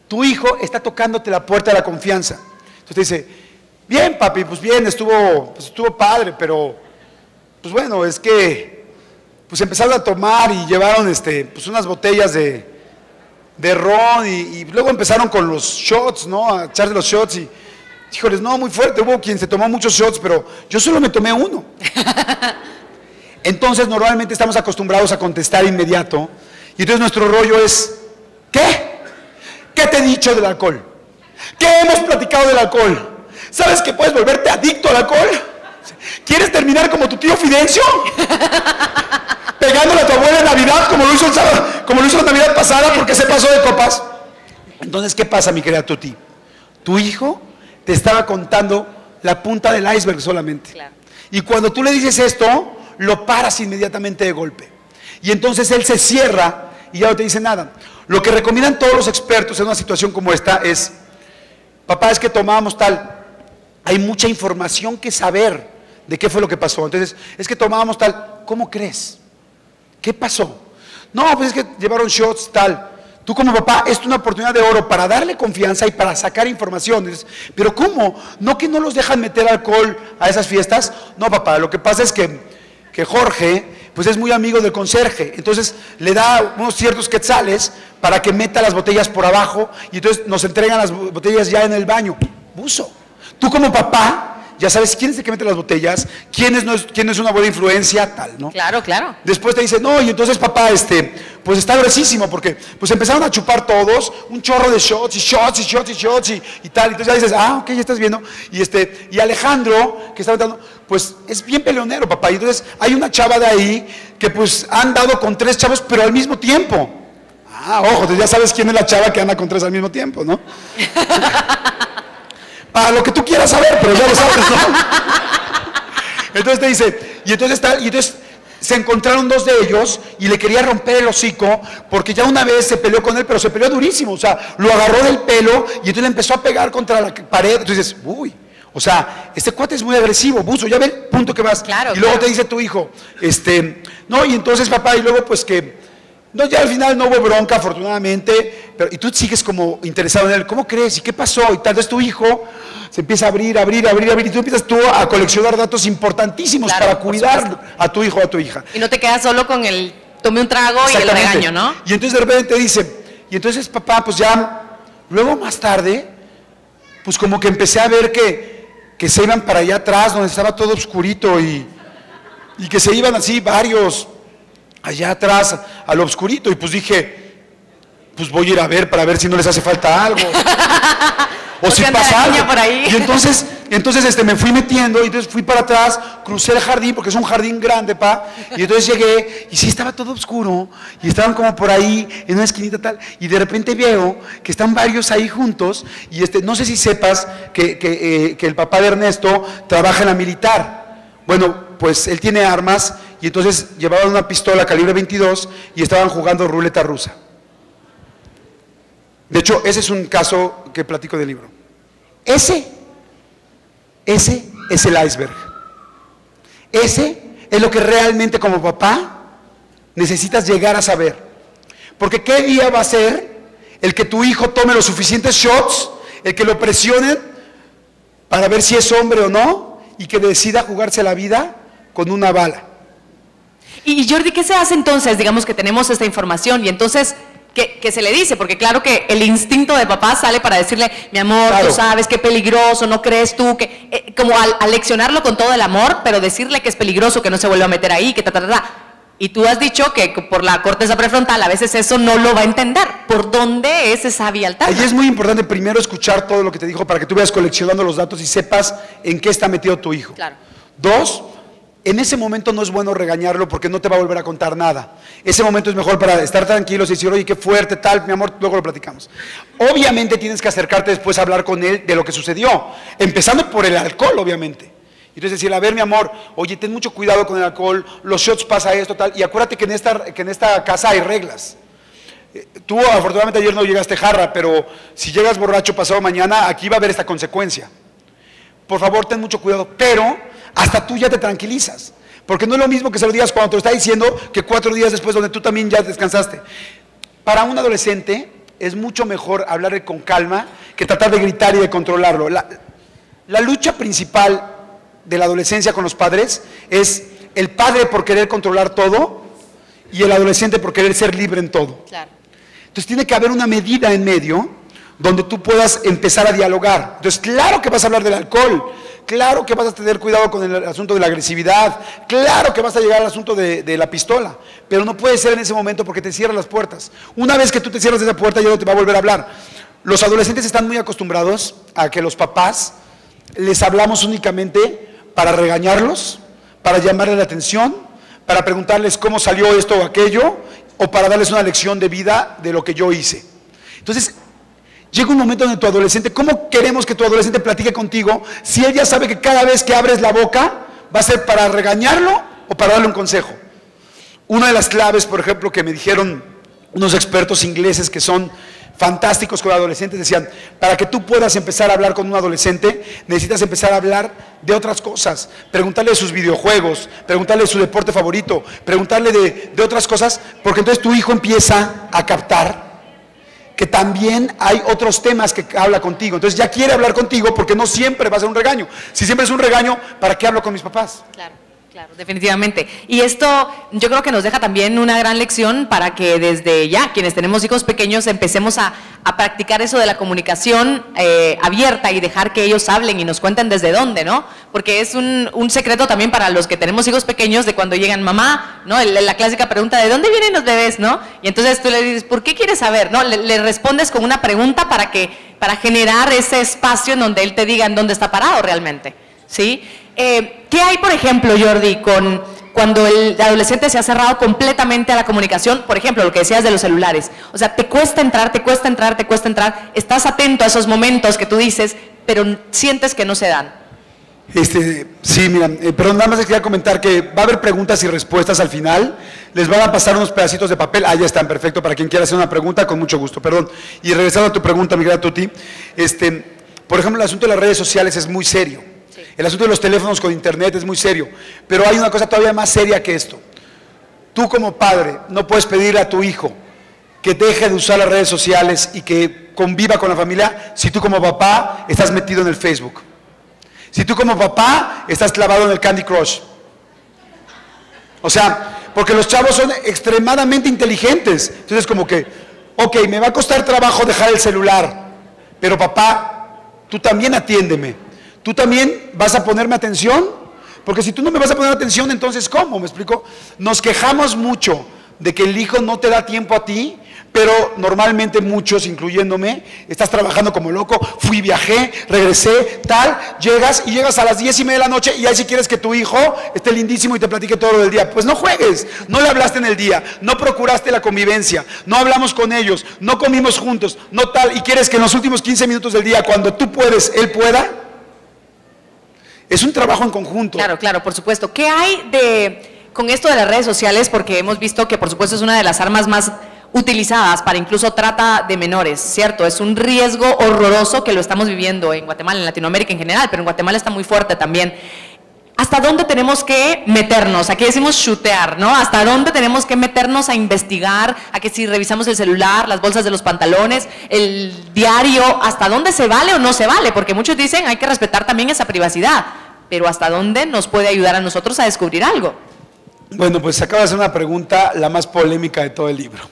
Tu hijo está tocándote la puerta de la confianza. Entonces te dice, bien papi, pues bien, estuvo padre, pero, pues bueno, es que, pues empezaron a tomar y llevaron, pues unas botellas de ron y luego empezaron con los shots, ¿no? A echarse los shots y, híjoles, no, muy fuerte, hubo quien se tomó muchos shots, pero yo solo me tomé uno. Entonces, normalmente estamos acostumbrados a contestar inmediato, y entonces nuestro rollo es, ¿qué? ¿Qué te he dicho del alcohol? ¿Qué hemos platicado del alcohol? ¿Sabes que puedes volverte adicto al alcohol? ¿Quieres terminar como tu tío Fidencio? Pegándole a tu abuela en Navidad, como lo hizo el sábado, como lo hizo la Navidad pasada, porque se pasó de copas. Entonces, ¿qué pasa, mi querida Tuti? Tu hijo te estaba contando la punta del iceberg solamente. Claro. Y cuando tú le dices esto, lo paras inmediatamente de golpe. Y entonces él se cierra y ya no te dice nada. Lo que recomiendan todos los expertos en una situación como esta es, papá, es que tomábamos tal, hay mucha información que saber de qué fue lo que pasó. Entonces, es que tomábamos tal, ¿cómo crees? ¿Qué pasó? No, pues es que llevaron shots tal. Tú como papá, es una oportunidad de oro para darle confianza y para sacar informaciones. Pero ¿cómo? ¿No que no los dejan meter alcohol a esas fiestas? No, papá, lo que pasa es que Jorge, pues es muy amigo del conserje. Entonces le da unos ciertos quetzales para que meta las botellas por abajo y entonces nos entregan las botellas ya en el baño. Buzo. Tú como papá ya sabes quién es el que mete las botellas, quién es una buena influencia, tal, ¿no? Claro, claro. Después te dice, no, y entonces papá, pues está gruesísimo, porque pues empezaron a chupar todos, un chorro de shots y tal, entonces ya dices, ok, ya estás viendo, y Alejandro, que está metiendo, pues es bien peleonero, papá, y entonces hay una chava de ahí, que pues han dado con 3 chavos, pero al mismo tiempo. Ojo, entonces ya sabes quién es la chava que anda con 3 al mismo tiempo, ¿no? Para lo que tú quieras saber, pero ya lo sabes, ¿no? Entonces te dice, y entonces se encontraron 2 de ellos y le quería romper el hocico porque ya una vez se peleó con él, pero se peleó durísimo, o sea, lo agarró del pelo y entonces le empezó a pegar contra la pared. Entonces dices, uy, o sea, este cuate es muy agresivo, buzo, ya ve el punto que vas. Claro, y luego claro. te dice tu hijo, no, y entonces papá, y luego pues que, no, ya al final no hubo bronca, afortunadamente, pero, y tú sigues como interesado en él, ¿cómo crees? ¿Y qué pasó? Y tal vez tu hijo se empieza a abrir, y tú empiezas a coleccionar datos importantísimos, claro, para cuidar a tu hijo o a tu hija. Y no te quedas solo con el tome un trago y el regaño, ¿no? Y entonces de repente te dice, y entonces papá, pues ya, luego más tarde, pues como que empecé a ver que se iban para allá atrás, donde estaba todo oscurito, y que se iban así varios allá atrás a lo oscurito, y pues dije, pues voy a ir a ver para ver si no les hace falta algo. O si pasa algo. Por ahí. Y entonces me fui metiendo, y entonces fui para atrás, crucé el jardín, porque es un jardín grande, y entonces llegué, y sí estaba todo oscuro, y estaban como por ahí, en una esquinita tal, y de repente veo que están varios ahí juntos, y no sé si sepas que el papá de Ernesto trabaja en la militar. Bueno, pues él tiene armas, y entonces llevaban una pistola calibre 22, y estaban jugando ruleta rusa. De hecho, ese es un caso que platico del libro. Ese es el iceberg. Ese es lo que realmente como papá necesitas llegar a saber. Porque ¿qué día va a ser el que tu hijo tome los suficientes shots, el que lo presionen para ver si es hombre o no, y que decida jugarse la vida con una bala. Y Jordi, ¿qué se hace entonces? Digamos que tenemos esta información y entonces, ¿qué se le dice? Porque claro que el instinto de papá sale para decirle, mi amor, Claro. tú sabes qué peligroso, ¿no crees tú? Que como al leccionarlo con todo el amor, pero decirle que es peligroso, que no se vuelva a meter ahí, que Y tú has dicho que por la corteza prefrontal a veces eso no lo va a entender. ¿Por dónde es esa vía alterna? Allí es muy importante primero escuchar todo lo que te dijo para que tú vayas coleccionando los datos y sepas en qué está metido tu hijo. Claro. 2, en ese momento no es bueno regañarlo porque no te va a volver a contar nada. Ese momento es mejor para estar tranquilos y decir, oye, qué fuerte, tal, mi amor, luego lo platicamos. Obviamente tienes que acercarte después a hablar con él de lo que sucedió, empezando por el alcohol, obviamente. Entonces decirle, a ver, mi amor, oye, ten mucho cuidado con el alcohol, los shots pasa esto, tal, y acuérdate que en esta casa hay reglas. Tú afortunadamente ayer no llegaste jarra, pero si llegas borracho pasado mañana, aquí va a haber esta consecuencia. Por favor, ten mucho cuidado, pero hasta tú ya te tranquilizas, porque no es lo mismo que se lo digas cuando te lo está diciendo que 4 días después donde tú también ya descansaste. Para un adolescente es mucho mejor hablarle con calma que tratar de gritar y de controlarlo. La lucha principal de la adolescencia con los padres es el padre por querer controlar todo y el adolescente por querer ser libre en todo. Claro. Entonces tiene que haber una medida en medio donde tú puedas empezar a dialogar. Entonces claro que vas a hablar del alcohol, claro que vas a tener cuidado con el asunto de la agresividad, claro que vas a llegar al asunto de la pistola, pero no puede ser en ese momento porque te cierran las puertas. Una vez que tú te cierras esa puerta ya no te va a volver a hablar. Los adolescentes están muy acostumbrados a que los papás les hablamos únicamente para regañarlos, para llamarle la atención, para preguntarles cómo salió esto o aquello, o para darles una lección de vida de lo que yo hice. Entonces, llega un momento donde tu adolescente, ¿cómo queremos que tu adolescente platique contigo si él ya sabe que cada vez que abres la boca va a ser para regañarlo o para darle un consejo? Una de las claves, por ejemplo, que me dijeron unos expertos ingleses que son fantásticos con adolescentes, decían, para que tú puedas empezar a hablar con un adolescente, necesitas empezar a hablar de otras cosas, preguntarle de sus videojuegos, preguntarle de su deporte favorito, preguntarle de otras cosas, porque entonces tu hijo empieza a captar que también hay otros temas que habla contigo, entonces ya quiere hablar contigo porque no siempre va a ser un regaño. Si siempre es un regaño, ¿para qué hablo con mis papás? Claro. Claro, definitivamente. Y esto yo creo que nos deja también una gran lección para que desde ya, quienes tenemos hijos pequeños, empecemos a practicar eso de la comunicación abierta y dejar que ellos hablen y nos cuenten desde dónde, ¿no? Porque es un secreto también para los que tenemos hijos pequeños de cuando llegan mamá, ¿no? La clásica pregunta, ¿de dónde vienen los bebés, no? Y entonces tú le dices, ¿por qué quieres saber? ¿No? Le respondes con una pregunta para generar ese espacio en donde él te diga en dónde está parado realmente, ¿sí? ¿Qué hay, por ejemplo, Jordi, cuando el adolescente se ha cerrado completamente a la comunicación? Por ejemplo, lo que decías de los celulares. O sea, te cuesta entrar, estás atento a esos momentos que tú dices, pero sientes que no se dan. Sí, mira, pero nada más les quería comentar que va a haber preguntas y respuestas al final. Les van a pasar unos pedacitos de papel. Ya están, perfecto, para quien quiera hacer una pregunta, con mucho gusto, perdón. Y regresando a tu pregunta, mi querida Tuti, por ejemplo, el asunto de las redes sociales es muy serio. El asunto de los teléfonos con internet es muy serio, pero hay una cosa todavía más seria que esto. Tú como padre no puedes pedirle a tu hijo que deje de usar las redes sociales y que conviva con la familia si tú como papá estás metido en el Facebook. Si tú como papá estás clavado en el Candy Crush. O sea, porque los chavos son extremadamente inteligentes. Entonces como que, ok, me va a costar trabajo dejar el celular, pero papá, tú también atiéndeme. ¿Tú también vas a ponerme atención? Porque si tú no me vas a poner atención, entonces ¿cómo? ¿Me explico? Nos quejamos mucho de que el hijo no te da tiempo a ti, pero normalmente muchos, incluyéndome, estás trabajando como loco, fui, viajé, regresé, tal, llegas a las 10:30 de la noche y ahí si quieres que tu hijo esté lindísimo y te platique todo lo del día. Pues no juegues, no le hablaste en el día, no procuraste la convivencia, no hablamos con ellos, no comimos juntos, no tal, y quieres que en los últimos 15 minutos del día, cuando tú puedes, él pueda. Es un trabajo en conjunto. Claro, claro, por supuesto. ¿Qué hay con esto de las redes sociales? Porque hemos visto que por supuesto es una de las armas más utilizadas para incluso trata de menores, ¿cierto? Es un riesgo horroroso que lo estamos viviendo en Guatemala, en Latinoamérica en general, pero en Guatemala está muy fuerte también. ¿Hasta dónde tenemos que meternos? Aquí decimos chutear, ¿no? ¿Hasta dónde tenemos que meternos a investigar? A que si revisamos el celular, las bolsas de los pantalones, el diario, ¿hasta dónde se vale o no se vale? Porque muchos dicen hay que respetar también esa privacidad. pero ¿hasta dónde nos puede ayudar a nosotros a descubrir algo? Bueno, pues acaba de hacer una pregunta, la más polémica de todo el libro.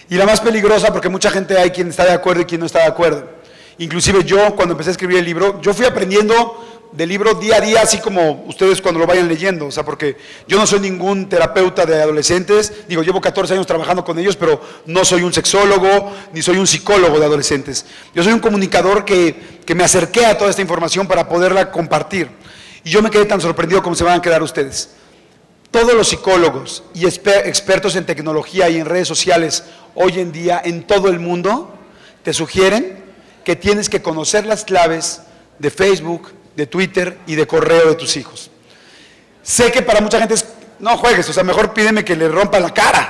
Y la más peligrosa, porque mucha gente hay quien está de acuerdo y quien no está de acuerdo. Inclusive yo, cuando empecé a escribir el libro, yo fui aprendiendo del libro día a día, así como ustedes cuando lo vayan leyendo, o sea, porque yo no soy ningún terapeuta de adolescentes, digo, llevo 14 años trabajando con ellos, pero no soy un sexólogo, ni soy un psicólogo de adolescentes. Yo soy un comunicador que me acerqué a toda esta información para poderla compartir. Y yo me quedé tan sorprendido como se van a quedar ustedes. Todos los psicólogos y expertos en tecnología y en redes sociales hoy en día en todo el mundo te sugieren que tienes que conocer las claves de Facebook, de Twitter y de correo de tus hijos. Sé que para mucha gente es, no juegues, o sea, mejor pídeme que le rompa la cara.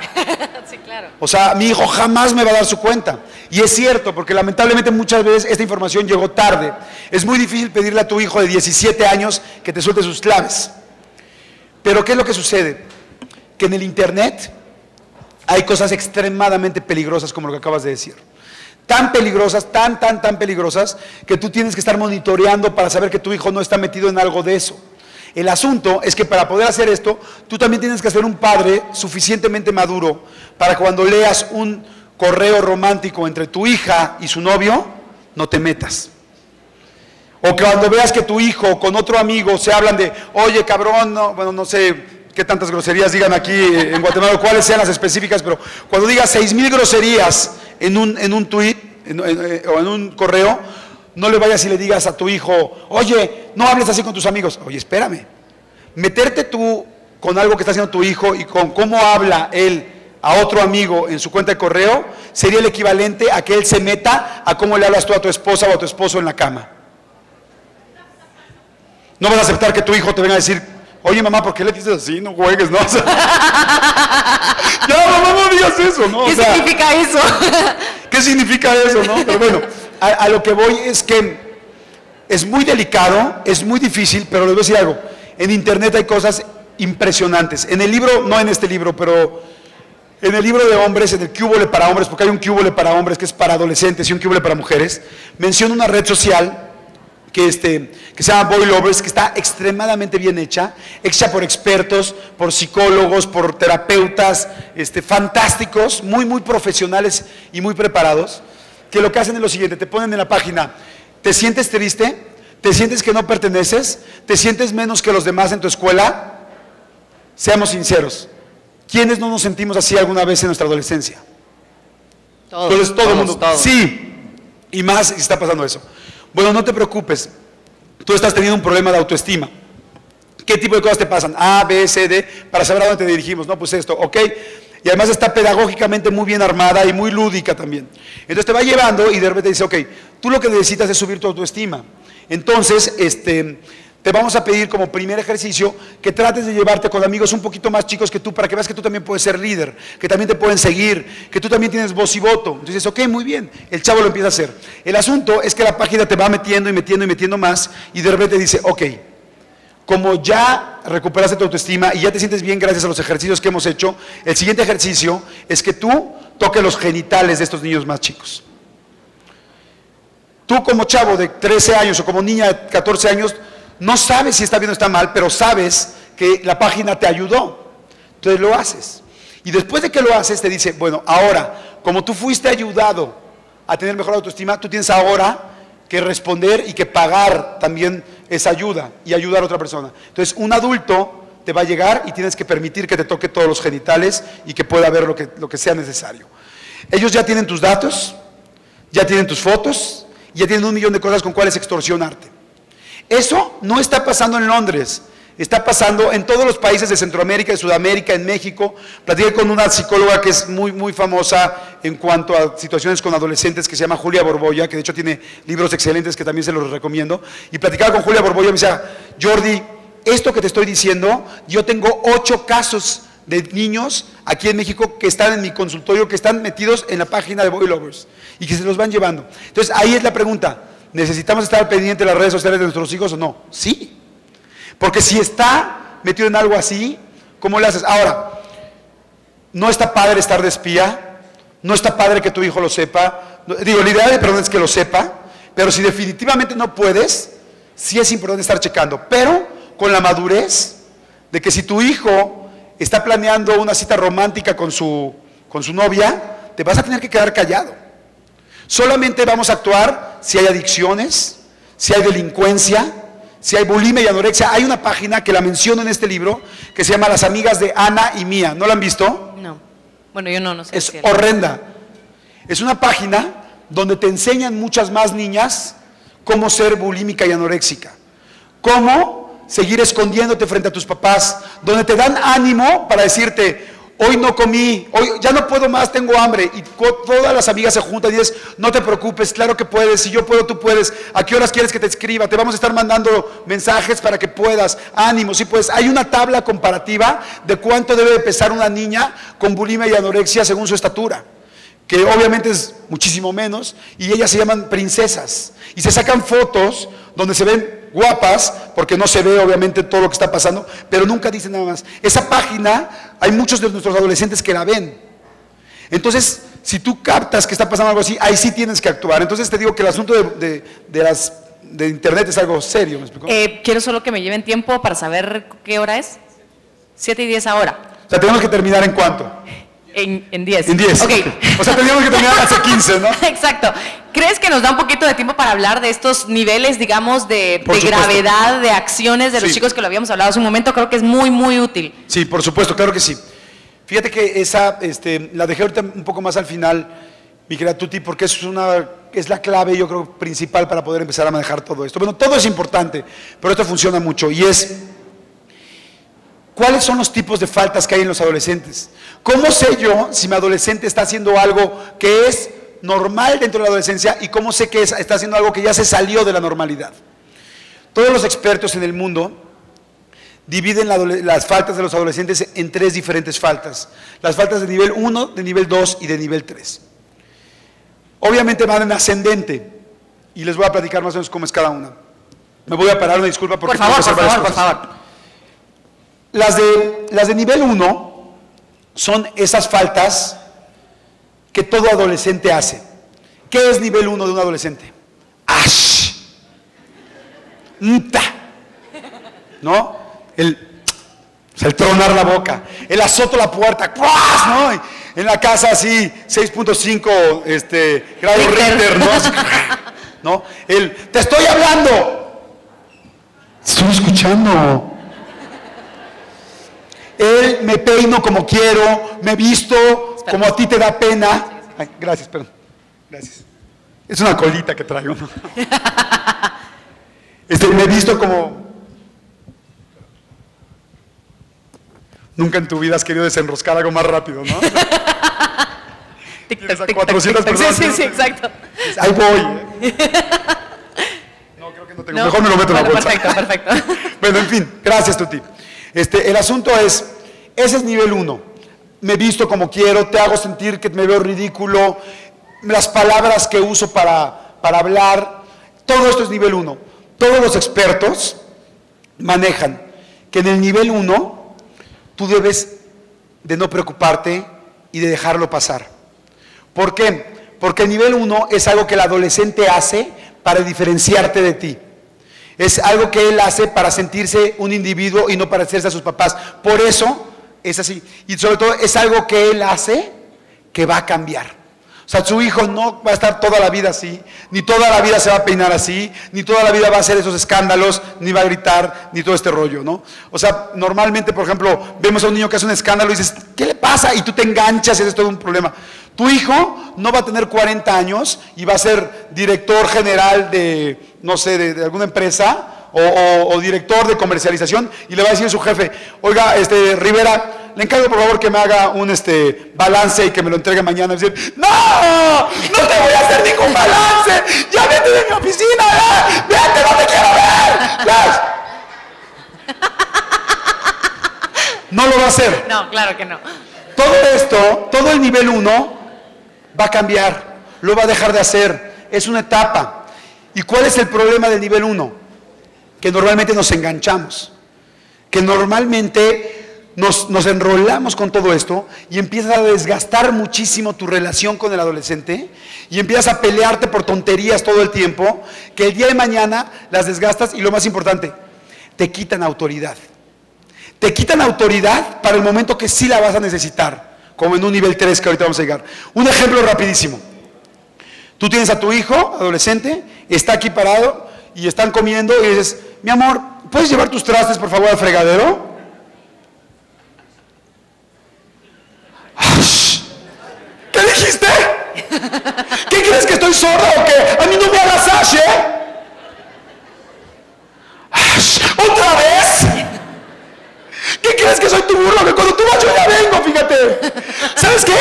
Sí, claro. O sea, mi hijo jamás me va a dar su cuenta. Y es cierto, porque lamentablemente muchas veces esta información llegó tarde. Es muy difícil pedirle a tu hijo de 17 años que te suelte sus claves. Pero ¿qué es lo que sucede? Que en el internet hay cosas extremadamente peligrosas como lo que acabas de decir. Tan peligrosas, tan peligrosas, que tú tienes que estar monitoreando para saber que tu hijo no está metido en algo de eso. El asunto es que para poder hacer esto, tú también tienes que ser un padre suficientemente maduro para cuando leas un correo romántico entre tu hija y su novio, no te metas. O que cuando veas que tu hijo con otro amigo se hablan de, oye cabrón, no, bueno, no sé qué tantas groserías digan aquí en Guatemala, cuáles sean las específicas, pero cuando digas 6,000 groserías en un tweet o en un correo, no le vayas y le digas a tu hijo, oye, no hables así con tus amigos. Oye, espérame. Meterte tú con algo que está haciendo tu hijo y con cómo habla él a otro amigo en su cuenta de correo, sería el equivalente a que él se meta a cómo le hablas tú a tu esposa o a tu esposo en la cama. No vas a aceptar que tu hijo te venga a decir, oye mamá, ¿por qué le dices así? No juegues, ¿no? O sea, ya mamá, no digas eso, ¿no? ¿Qué significa eso? ¿Qué significa eso, no? Pero bueno, a lo que voy es que es muy delicado, es muy difícil, pero les voy a decir algo. En internet hay cosas impresionantes. En el libro, no en este libro, pero en el libro de hombres, en el Cúbole para hombres, porque hay un Cúbole para hombres que es para adolescentes y un Cúbole para mujeres, menciono una red social que se llama Boy Lovers, que está extremadamente bien hecha por expertos, por psicólogos, por terapeutas fantásticos, muy profesionales y muy preparados, que lo que hacen es lo siguiente, te ponen en la página, ¿te sientes triste? ¿Te sientes que no perteneces? ¿Te sientes menos que los demás en tu escuela? Seamos sinceros, ¿quiénes no nos sentimos así alguna vez en nuestra adolescencia? Todos. Entonces todo el mundo, Todos. sí, y más si está pasando eso. Bueno, no te preocupes, tú estás teniendo un problema de autoestima. ¿Qué tipo de cosas te pasan? A, B, C, D, para saber a dónde te dirigimos, ¿no? Pues esto, ¿ok? Y además está pedagógicamente muy bien armada y muy lúdica también. Entonces te va llevando y de repente dice, ok, tú lo que necesitas es subir tu autoestima. Entonces, te vamos a pedir como primer ejercicio que trates de llevarte con amigos un poquito más chicos que tú para que veas que tú también puedes ser líder, que también te pueden seguir, que tú también tienes voz y voto. Entonces dices, ok, muy bien, el chavo lo empieza a hacer. El asunto es que la página te va metiendo y metiendo más y de repente dice, ok, como ya recuperaste tu autoestima y ya te sientes bien gracias a los ejercicios que hemos hecho, el siguiente ejercicio es que tú toques los genitales de estos niños más chicos. Tú como chavo de 13 años o como niña de 14 años, no sabes si está bien o está mal, pero sabes que la página te ayudó. Entonces lo haces. Y después de que lo haces, te dice, bueno, ahora, como tú fuiste ayudado a tener mejor autoestima, tú tienes ahora que responder y que pagar también esa ayuda y ayudar a otra persona. Entonces, un adulto te va a llegar y tienes que permitir que te toque todos los genitales y que pueda ver lo que sea necesario. Ellos ya tienen tus datos, ya tienen tus fotos, ya tienen 1 millón de cosas con cuales extorsionarte. Eso no está pasando en Londres, está pasando en todos los países de Centroamérica, de Sudamérica, en México. Platiqué con una psicóloga que es muy famosa en cuanto a situaciones con adolescentes, que se llama Julia Borbolla, que de hecho tiene libros excelentes que también se los recomiendo. Y platicaba con Julia Borbolla y me decía, Jordi, esto que te estoy diciendo, yo tengo 8 casos de niños aquí en México que están en mi consultorio, que están metidos en la página de Boy Lovers y que se los van llevando. Entonces ahí es la pregunta, ¿necesitamos estar pendientes de las redes sociales de nuestros hijos o no? Sí, porque si está metido en algo así, ¿cómo le haces? Ahora, no está padre estar de espía, no está padre que tu hijo lo sepa, digo, la idea de perdón es que lo sepa, pero si definitivamente no puedes, sí es importante estar checando, pero con la madurez de que si tu hijo está planeando una cita romántica con su novia, te vas a tener que quedar callado. Solamente vamos a actuar si hay adicciones, si hay delincuencia, si hay bulimia y anorexia. Hay una página que la menciono en este libro que se llama Las Amigas de Ana y Mía. ¿No la han visto? No. Bueno, yo no sé. Es horrenda. Es una página donde te enseñan muchas más niñas cómo ser bulímica y anoréxica, cómo seguir escondiéndote frente a tus papás, donde te dan ánimo para decirte, hoy no comí, hoy ya no puedo más, tengo hambre, y todas las amigas se juntan y dices, no te preocupes, claro que puedes, si yo puedo, tú puedes, ¿a qué horas quieres que te escriba? Te vamos a estar mandando mensajes para que puedas, ánimo, sí puedes. Hay una tabla comparativa de cuánto debe de pesar una niña con bulimia y anorexia según su estatura, que obviamente es muchísimo menos, y ellas se llaman princesas, y se sacan fotos donde se ven guapas, porque no se ve obviamente todo lo que está pasando, pero nunca dicen nada más. Esa página, hay muchos de nuestros adolescentes que la ven. Entonces, si tú captas que está pasando algo así, ahí sí tienes que actuar. Entonces te digo que el asunto de internet es algo serio, ¿me explico? Quiero solo que me lleven tiempo para saber qué hora es. 7:10 ahora. O sea, tenemos que terminar en ¿cuánto? En 10. En 10. Okay. O sea, teníamos que terminar hace 15, ¿no? Exacto. ¿Crees que nos da un poquito de tiempo para hablar de estos niveles, digamos, de gravedad, de acciones de los chicos que lo habíamos hablado hace un momento? Creo que es muy, muy útil. Sí, por supuesto, claro que sí. Fíjate que esa, la dejé ahorita un poco más al final, mi querida Tuti, porque es la clave, yo creo, principal para poder empezar a manejar todo esto. Bueno, todo es importante, pero esto funciona mucho, y es, ¿cuáles son los tipos de faltas que hay en los adolescentes? ¿Cómo sé yo si mi adolescente está haciendo algo que es normal dentro de la adolescencia y cómo sé que está haciendo algo que ya se salió de la normalidad? Todos los expertos en el mundo dividen las faltas de los adolescentes en 3 diferentes faltas. Las faltas de nivel 1, de nivel 2 y de nivel 3. Obviamente van en ascendente y les voy a platicar más o menos cómo es cada una. Me voy a parar, una disculpa porque por favor. Las de nivel 1 son esas faltas que todo adolescente hace. ¿Qué es nivel 1 de un adolescente? ¡Ash! ¡Nta! ¿No? El tronar la boca, el azoto la puerta, ¡cuas! ¿No? En la casa así, 6.5 grados Richter, ¿no? ¿No? ¡te estoy hablando! Estoy escuchando. Me peino como quiero, me visto como a ti te da pena. Ay, gracias, perdón. Gracias. Es una colita que traigo, ¿no? Me visto como... Nunca en tu vida has querido desenroscar algo más rápido, ¿no? Tienes a 400 personas. Sí, exacto. Ahí voy. No, creo que no tengo. No. Mejor me lo meto en la bolsa. Perfecto. Bueno, en fin, gracias, Tuti. El asunto es, ese es nivel 1. Me visto como quiero, te hago sentir que me veo ridículo, las palabras que uso para hablar, todo esto es nivel 1. Todos los expertos manejan que en el nivel 1 tú debes de no preocuparte y de dejarlo pasar. ¿Por qué? Porque el nivel 1 es algo que el adolescente hace para diferenciarte de ti. Es algo que él hace para sentirse un individuo y no para hacerse a sus papás. Por eso es así. Y sobre todo es algo que él hace que va a cambiar. O sea, su hijo no va a estar toda la vida así, ni toda la vida se va a peinar así, ni toda la vida va a hacer esos escándalos, ni va a gritar, ni todo este rollo, ¿no? O sea, normalmente, por ejemplo, vemos a un niño que hace un escándalo y dices, ¿qué le pasa? Y tú te enganchas y es todo un problema. Tu hijo no va a tener 40 años y va a ser director general de, no sé, de alguna empresa o director de comercialización y le va a decir a su jefe, oiga, Rivera, le encargo por favor que me haga un balance y que me lo entregue mañana. Y decir, ¡no! ¡No te voy a hacer ningún balance! ¡Ya vete de mi oficina! ¡Vete, no te quiero ver! No lo va a hacer. No, claro que no. Todo esto, todo el nivel 1 va a cambiar, lo va a dejar de hacer. Es una etapa. ¿Y cuál es el problema del nivel 1? Que normalmente nos enganchamos. Que normalmente nos enrolamos con todo esto y empiezas a desgastar muchísimo tu relación con el adolescente y empiezas a pelearte por tonterías todo el tiempo, que el día de mañana las desgastas y lo más importante, te quitan autoridad. Te quitan autoridad para el momento que sí la vas a necesitar, como en un nivel 3 que ahorita vamos a llegar. Un ejemplo rapidísimo. Tú tienes a tu hijo, adolescente, está aquí parado y están comiendo y dices, mi amor, ¿puedes llevar tus trastes por favor al fregadero? ¿Qué dijiste? ¿Qué crees que estoy sorda o qué? A mí no me hagas Ash, ¿otra vez? ¿Qué crees que soy tu burro? Que cuando tú vas yo ya vengo, fíjate. ¿Sabes qué?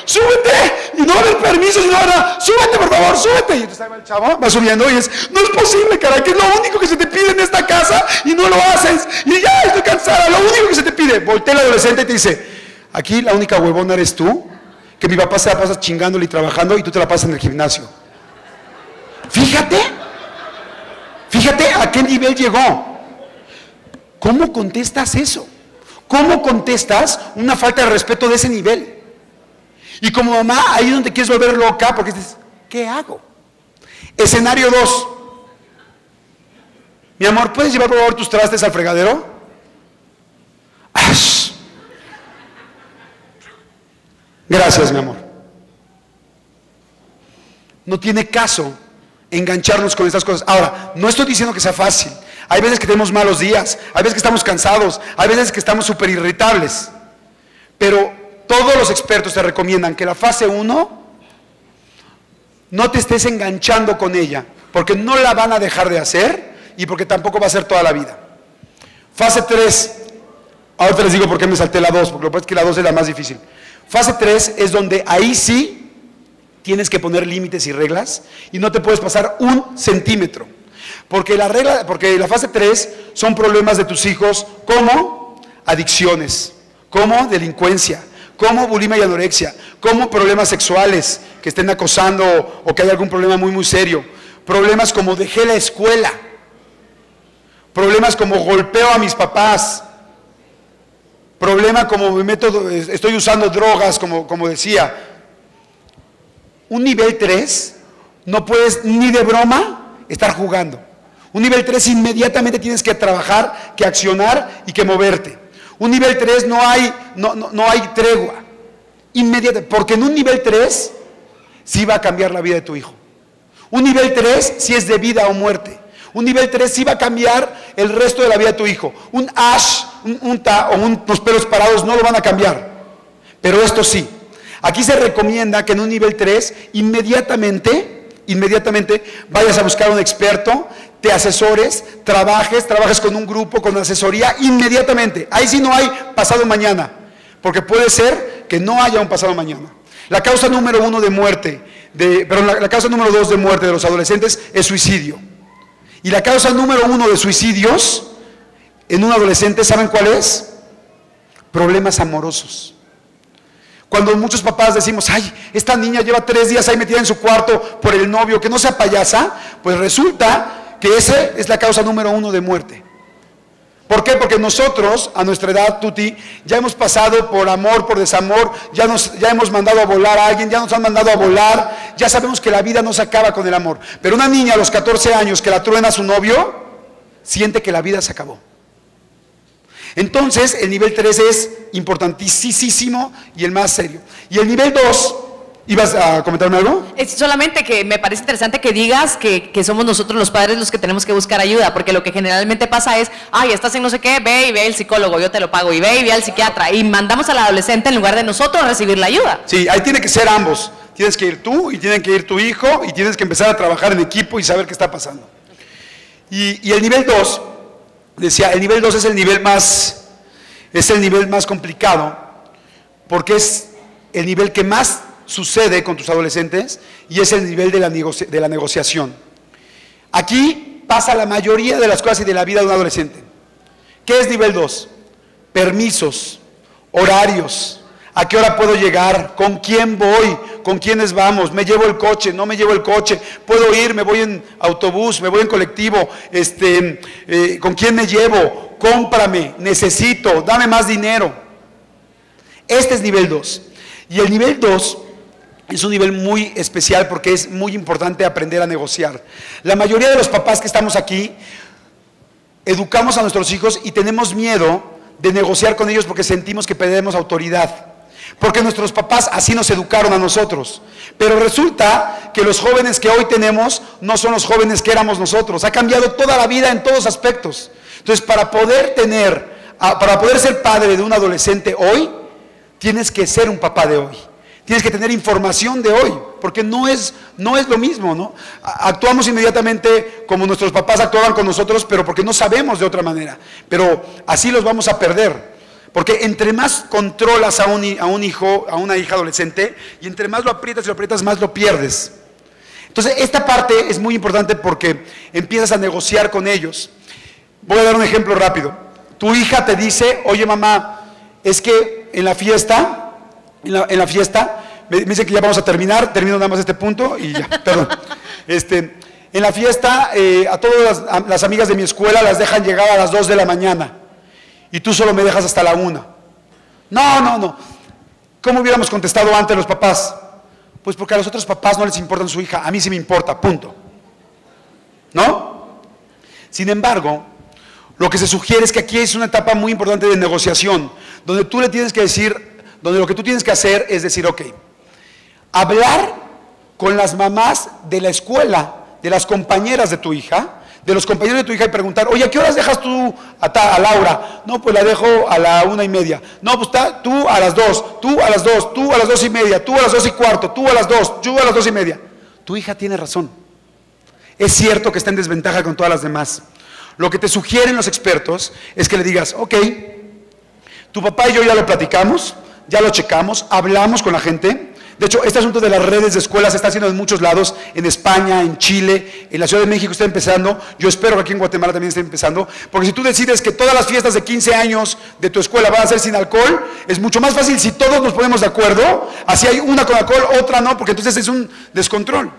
Súbete. Y no va a haber permisos y no va a haber, súbete por favor, súbete. Y entonces el chavo va subiendo y es, no es posible, caray, que es lo único que se te pide en esta casa y no lo haces. Y ya estoy cansada, lo único que se te pide. Voltea el adolescente y te dice, aquí la única huevona eres tú, que mi papá se la pasa chingándole y trabajando y tú te la pasas en el gimnasio. Fíjate a qué nivel llegó. ¿Cómo contestas eso? ¿Cómo contestas una falta de respeto de ese nivel? Y como mamá, ahí es donde quieres volver loca, porque dices, ¿qué hago? Escenario 2. Mi amor, ¿puedes llevar por favor tus trastes al fregadero? ¡Ash! Gracias, mi amor. No tiene caso engancharnos con estas cosas. Ahora, no estoy diciendo que sea fácil. Hay veces que tenemos malos días, hay veces que estamos cansados, hay veces que estamos súper irritables. Pero todos los expertos te recomiendan que la fase 1 no te estés enganchando con ella, porque no la van a dejar de hacer y porque tampoco va a ser toda la vida. Fase 3, ahorita les digo por qué me salté la 2, porque lo que pasa es que la 2 es la más difícil. Fase 3 es donde ahí sí tienes que poner límites y reglas y no te puedes pasar 1 centímetro. Porque la fase 3 son problemas de tus hijos como adicciones, como delincuencia, como bulimia y anorexia, como problemas sexuales, que estén acosando o que haya algún problema muy serio, problemas como dejé la escuela, problemas como golpeo a mis papás, problema como estoy usando drogas, como decía. Un nivel 3 no puedes ni de broma estar jugando. Un nivel 3 inmediatamente tienes que trabajar, que accionar y que moverte. Un nivel 3 no hay tregua. Inmediatamente, porque en un nivel 3 sí va a cambiar la vida de tu hijo. Un nivel 3 sí es de vida o muerte. Un nivel 3 sí va a cambiar el resto de la vida de tu hijo. Un Ash, un Ta o unos pelos parados no lo van a cambiar. Pero esto sí. Aquí se recomienda que en un nivel 3 inmediatamente vayas a buscar a un experto, te asesores, trabajes con un grupo, con asesoría, inmediatamente. Ahí sí no hay pasado mañana, porque puede ser que no haya un pasado mañana. La causa número 1 de muerte, la causa número 2 de muerte de los adolescentes es suicidio. Y la causa número 1 de suicidios en un adolescente, ¿saben cuál es? Problemas amorosos. Cuando muchos papás decimos, ay, esta niña lleva 3 días ahí metida en su cuarto por el novio, que no sea payasa, pues resulta que esa es la causa número 1 de muerte. ¿Por qué? Porque nosotros, a nuestra edad, Tuti, ya hemos pasado por amor, por desamor, ya hemos mandado a volar a alguien, ya nos han mandado a volar, ya sabemos que la vida no se acaba con el amor. Pero una niña a los 14 años que la truena a su novio, siente que la vida se acabó. Entonces, el nivel 3 es importantísimo y el más serio. Y el nivel 2, ¿ibas a comentarme algo? Es solamente que me parece interesante que digas que somos nosotros los padres los que tenemos que buscar ayuda, porque lo que generalmente pasa es, ay, estás en no sé qué, ve y ve al psicólogo, yo te lo pago, y ve al psiquiatra, y mandamos al adolescente en lugar de nosotros a recibir la ayuda. Sí, ahí tiene que ser ambos. Tienes que ir tú y tiene que ir tu hijo y tienes que empezar a trabajar en equipo y saber qué está pasando. Y el nivel 2, decía, el nivel 2 es el nivel más complicado, porque es el nivel que más sucede con tus adolescentes y es el nivel de la negociación. Aquí pasa la mayoría de las cosas y de la vida de un adolescente. ¿Qué es nivel 2? Permisos, horarios, a qué hora puedo llegar, con quién voy, con quiénes vamos, me llevo el coche, no me llevo el coche, puedo ir, me voy en autobús, me voy en colectivo, con quién me llevo, cómprame, necesito, dame más dinero. Este es nivel 2. Y el nivel 2 es un nivel muy especial porque es muy importante aprender a negociar. La mayoría de los papás que estamos aquí educamos a nuestros hijos y tenemos miedo de negociar con ellos porque sentimos que perdemos autoridad. Porque nuestros papás así nos educaron a nosotros. Pero resulta que los jóvenes que hoy tenemos no son los jóvenes que éramos nosotros. Ha cambiado toda la vida en todos aspectos. Entonces, para poder ser padre de un adolescente hoy, tienes que ser un papá de hoy. Tienes que tener información de hoy, porque no es lo mismo, ¿no? Actuamos inmediatamente como nuestros papás actuaban con nosotros, pero porque no sabemos de otra manera. Pero así los vamos a perder. Porque entre más controlas a un hijo, a una hija adolescente, y entre más lo aprietas, más lo pierdes. Entonces, esta parte es muy importante porque empiezas a negociar con ellos. Voy a dar un ejemplo rápido. Tu hija te dice, oye mamá, es que en la fiesta, me dice que ya vamos a termino nada más este punto y ya, perdón. En la fiesta, a todas las amigas de mi escuela las dejan llegar a las 2 de la mañana y tú solo me dejas hasta la 1. No. ¿Cómo hubiéramos contestado antes los papás? Pues porque a los otros papás no les importa su hija, a mí sí me importa, punto. ¿No? Sin embargo, lo que se sugiere es que aquí es una etapa muy importante de negociación, donde tú le tienes que decir, donde lo que tú tienes que hacer es decir, ok, hablar con las mamás de la escuela, de las compañeras de tu hija, de los compañeros de tu hija y preguntar, oye, ¿a qué horas dejas tú a Laura? No, pues la dejo a la 1:30. No, pues tú a las 2, tú a las 2, tú a las 2:30, tú a las 2:15, tú a las 2, tú a las 2:30. Tu hija tiene razón. Es cierto que está en desventaja con todas las demás. Lo que te sugieren los expertos es que le digas, ok, tu papá y yo ya lo platicamos, ya lo checamos, hablamos con la gente. De hecho, este asunto de las redes de escuelas se está haciendo en muchos lados, en España, en Chile, en la Ciudad de México está empezando. Yo espero que aquí en Guatemala también esté empezando, porque si tú decides que todas las fiestas de 15 años de tu escuela van a ser sin alcohol, es mucho más fácil si todos nos ponemos de acuerdo, así hay una con alcohol, otra no, porque entonces es un descontrol.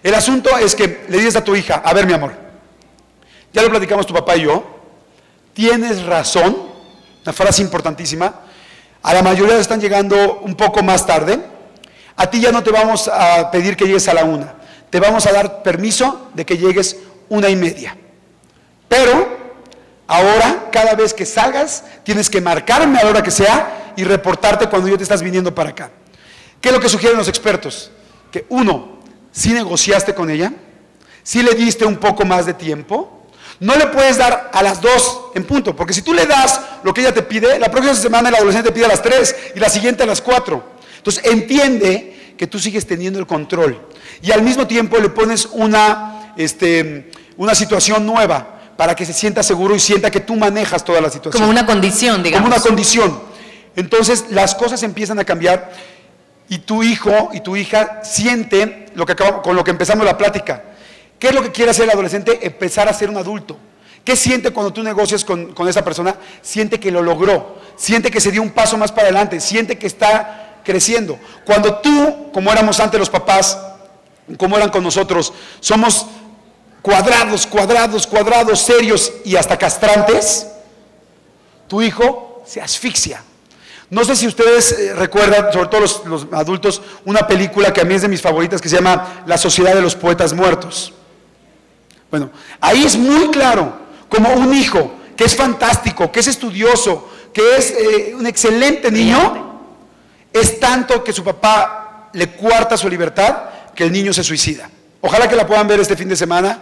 El asunto es que le dices a tu hija, a ver mi amor, ya lo platicamos tu papá y yo, tienes razón, una frase importantísima, a la mayoría les están llegando un poco más tarde. A ti ya no te vamos a pedir que llegues a la 1. Te vamos a dar permiso de que llegues 1:30. Pero ahora, cada vez que salgas, tienes que marcarme a la hora que sea y reportarte cuando yo te estás viniendo para acá. ¿Qué es lo que sugieren los expertos? Que uno, si negociaste con ella, si le diste un poco más de tiempo. No le puedes dar a las 2 en punto, porque si tú le das lo que ella te pide, la próxima semana el adolescente te pide a las 3 y la siguiente a las 4. Entonces entiende que tú sigues teniendo el control y al mismo tiempo le pones una situación nueva para que se sienta seguro y sienta que tú manejas toda la situación. Como una condición, digamos. Como una condición. Entonces las cosas empiezan a cambiar y tu hijo y tu hija sienten con lo que empezamos la plática. ¿Qué es lo que quiere hacer el adolescente? Empezar a ser un adulto. ¿Qué siente cuando tú negocias con esa persona? Siente que lo logró, siente que se dio un paso más para adelante, siente que está creciendo. Cuando tú, como éramos antes los papás, como eran con nosotros, somos cuadrados, serios y hasta castrantes, tu hijo se asfixia. No sé si ustedes recuerdan, sobre todo los adultos, una película que a mí es de mis favoritas que se llama La Sociedad de los Poetas Muertos. Bueno, ahí es muy claro como un hijo que es fantástico, que es estudioso, que es un excelente niño, es tanto que su papá le coarta su libertad que el niño se suicida. Ojalá que la puedan ver este fin de semana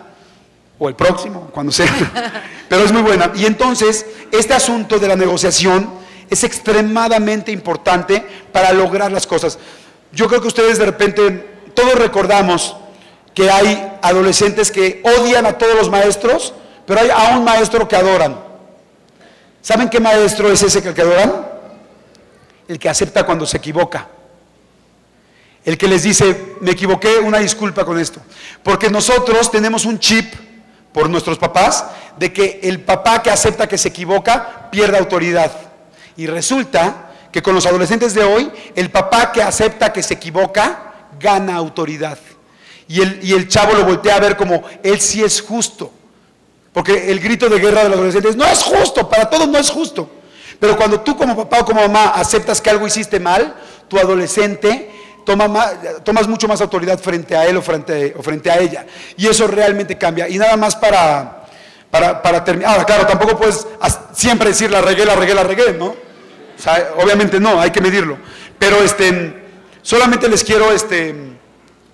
o el próximo, cuando sea, pero es muy buena. Y entonces, este asunto de la negociación es extremadamente importante para lograr las cosas. Yo creo que ustedes de repente, todos recordamos que hay adolescentes que odian a todos los maestros, pero hay a un maestro que adoran. ¿Saben qué maestro es ese que adoran? El que acepta cuando se equivoca. El que les dice, me equivoqué, una disculpa con esto. Porque nosotros tenemos un chip, por nuestros papás, de que el papá que acepta que se equivoca, pierde autoridad. Y resulta que con los adolescentes de hoy, el papá que acepta que se equivoca, gana autoridad. Y el chavo lo voltea a ver como, él sí es justo. Porque el grito de guerra de los adolescentes no es justo, para todos no es justo. Pero cuando tú como papá o como mamá aceptas que algo hiciste mal, tu adolescente tomas mucho más autoridad frente a él o frente a ella. Y eso realmente cambia. Y nada más para terminar. Ahora, claro, tampoco puedes siempre decir la regué, ¿no? O sea, obviamente no, hay que medirlo. Pero solamente les quiero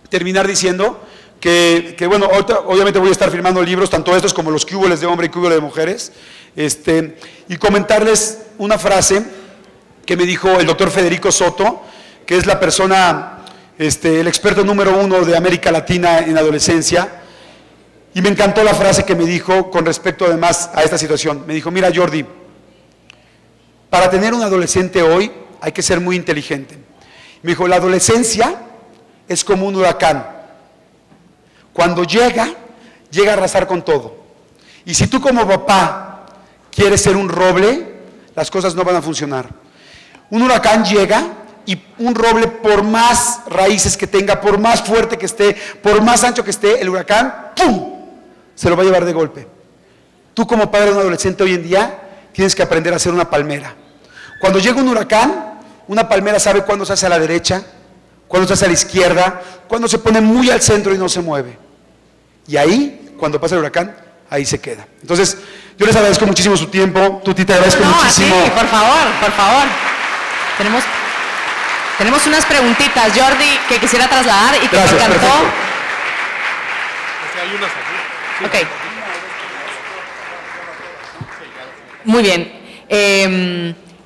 terminar diciendo que bueno, obviamente voy a estar firmando libros, tanto estos como los cúbules de hombre y cúbules de mujeres, y comentarles una frase que me dijo el doctor Federico Soto, que es la persona, el experto número 1 de América Latina en adolescencia, y me encantó la frase que me dijo con respecto además a esta situación. Me dijo, mira Jordi, para tener un adolescente hoy hay que ser muy inteligente. Me dijo, la adolescencia es como un huracán. Cuando llega a arrasar con todo. Y si tú como papá quieres ser un roble, las cosas no van a funcionar. Un huracán llega y un roble, por más raíces que tenga, por más fuerte que esté, por más ancho que esté, el huracán, ¡pum!, se lo va a llevar de golpe. Tú como padre de un adolescente hoy en día tienes que aprender a ser una palmera. Cuando llega un huracán, una palmera sabe cuándo se hace a la derecha, cuándo se hace a la izquierda, cuándo se pone muy al centro y no se mueve. Y ahí, cuando pasa el huracán, ahí se queda. Entonces, yo les agradezco muchísimo su tiempo. Tuti, te agradezco muchísimo. Sí, por favor. Tenemos unas preguntitas, Jordi, que quisiera trasladar y que me encantó. Perfecto. Hay unas aquí. Ok. Muy bien.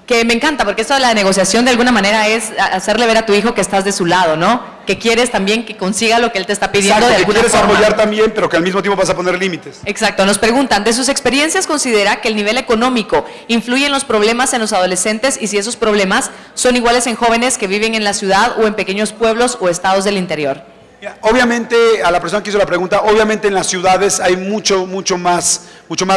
Que me encanta, porque esto de la negociación de alguna manera es hacerle ver a tu hijo que estás de su lado, ¿no? Que quieres también que consiga lo que él te está pidiendo. Exacto, de que alguna quieres forma. apoyar también, pero que al mismo tiempo vas a poner límites. Exacto, nos preguntan, de sus experiencias, ¿considera que el nivel económico influye en los problemas en los adolescentes y si esos problemas son iguales en jóvenes que viven en la ciudad o en pequeños pueblos o estados del interior? Obviamente, a la persona que hizo la pregunta, obviamente en las ciudades hay mucho más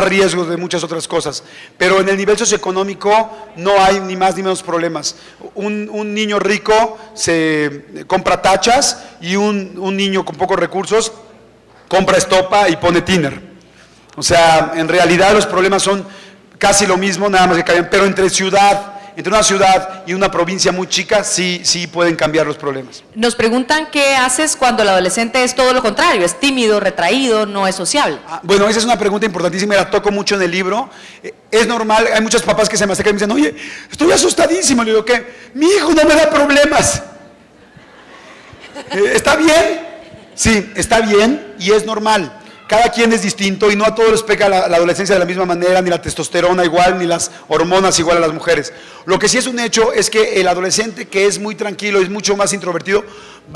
riesgo de muchas otras cosas, pero en el nivel socioeconómico no hay ni más ni menos problemas. Un niño rico se compra tachas y un niño con pocos recursos compra estopa y pone tiner. O sea, en realidad los problemas son casi lo mismo, nada más que cambian, pero entre una ciudad y una provincia muy chica, sí pueden cambiar los problemas. Nos preguntan qué haces cuando el adolescente es todo lo contrario, es tímido, retraído, no es sociable. Bueno, esa es una pregunta importantísima y la toco mucho en el libro. Es normal, hay muchos papás que se me acercan y me dicen, oye, estoy asustadísimo. Le digo, ¿qué? Mi hijo no me da problemas. ¿Está bien? Sí, está bien y es normal. Cada quien es distinto y no a todos les pega la adolescencia de la misma manera, ni la testosterona igual, ni las hormonas igual a las mujeres. Lo que sí es un hecho es que el adolescente que es muy tranquilo, es mucho más introvertido,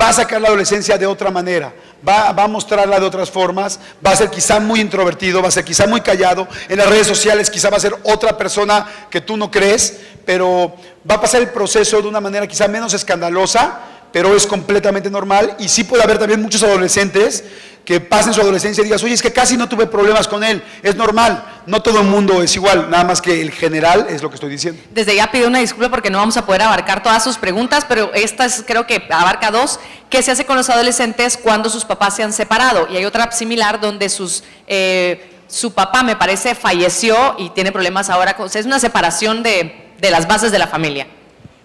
va a sacar la adolescencia de otra manera, va a mostrarla de otras formas, va a ser quizá muy introvertido, va a ser quizá muy callado, en las redes sociales quizá va a ser otra persona que tú no crees, pero va a pasar el proceso de una manera quizá menos escandalosa, pero es completamente normal y sí puede haber también muchos adolescentes que pasen su adolescencia y digas, oye, es que casi no tuve problemas con él, es normal, no todo el mundo es igual, nada más que el general es lo que estoy diciendo. Desde ya pido una disculpa porque no vamos a poder abarcar todas sus preguntas, pero esta creo que abarca dos. ¿Qué se hace con los adolescentes cuando sus papás se han separado? Y hay otra similar donde su papá, me parece, falleció y tiene problemas ahora, es una separación de las bases de la familia.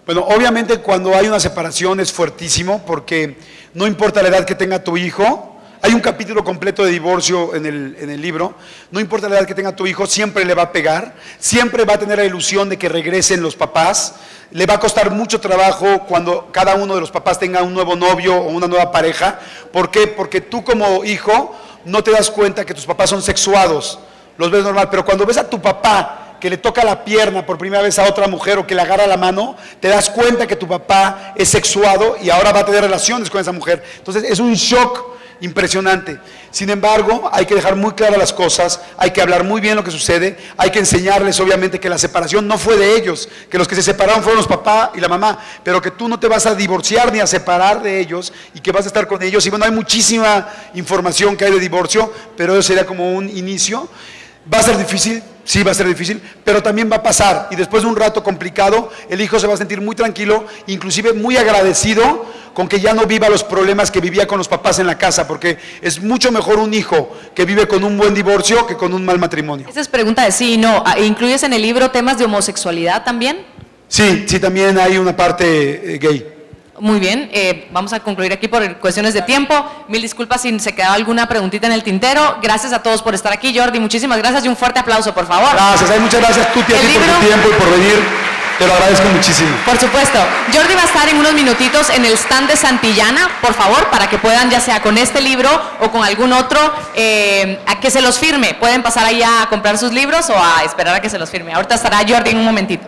Bueno, obviamente cuando hay una separación es fuertísimo porque no importa la edad que tenga tu hijo, hay un capítulo completo de divorcio en el libro, no importa la edad que tenga tu hijo, siempre le va a pegar, siempre va a tener la ilusión de que regresen los papás, le va a costar mucho trabajo cuando cada uno de los papás tenga un nuevo novio o una nueva pareja. ¿Por qué? Porque tú como hijo no te das cuenta que tus papás son sexuados, los ves normal, pero cuando ves a tu papá que le toca la pierna por primera vez a otra mujer o que le agarra la mano, te das cuenta que tu papá es sexuado y ahora va a tener relaciones con esa mujer. Entonces es un shock impresionante. Sin embargo, hay que dejar muy claras las cosas, hay que hablar muy bien lo que sucede, hay que enseñarles obviamente que la separación no fue de ellos, que los que se separaron fueron los papás y la mamá, pero que tú no te vas a divorciar ni a separar de ellos y que vas a estar con ellos. Y bueno, hay muchísima información que hay de divorcio, pero eso sería como un inicio. Va a ser difícil, sí va a ser difícil, pero también va a pasar. Y después de un rato complicado, el hijo se va a sentir muy tranquilo, inclusive muy agradecido con que ya no viva los problemas que vivía con los papás en la casa, porque es mucho mejor un hijo que vive con un buen divorcio que con un mal matrimonio. Esa es pregunta de sí y no. ¿Incluyes en el libro temas de homosexualidad también? Sí, sí, también hay una parte gay. Muy bien, vamos a concluir aquí por cuestiones de tiempo. Mil disculpas si se quedaba alguna preguntita en el tintero. Gracias a todos por estar aquí. Jordi, muchísimas gracias y un fuerte aplauso, por favor. Gracias, muchas gracias, Tuti, a ti por tu tiempo y por venir. Te lo agradezco muchísimo. Por supuesto. Jordi va a estar en unos minutitos en el stand de Santillana, por favor, para que puedan, ya sea con este libro o con algún otro, a que se los firme. Pueden pasar ahí a comprar sus libros o a esperar a que se los firme. Ahorita estará Jordi en un momentito.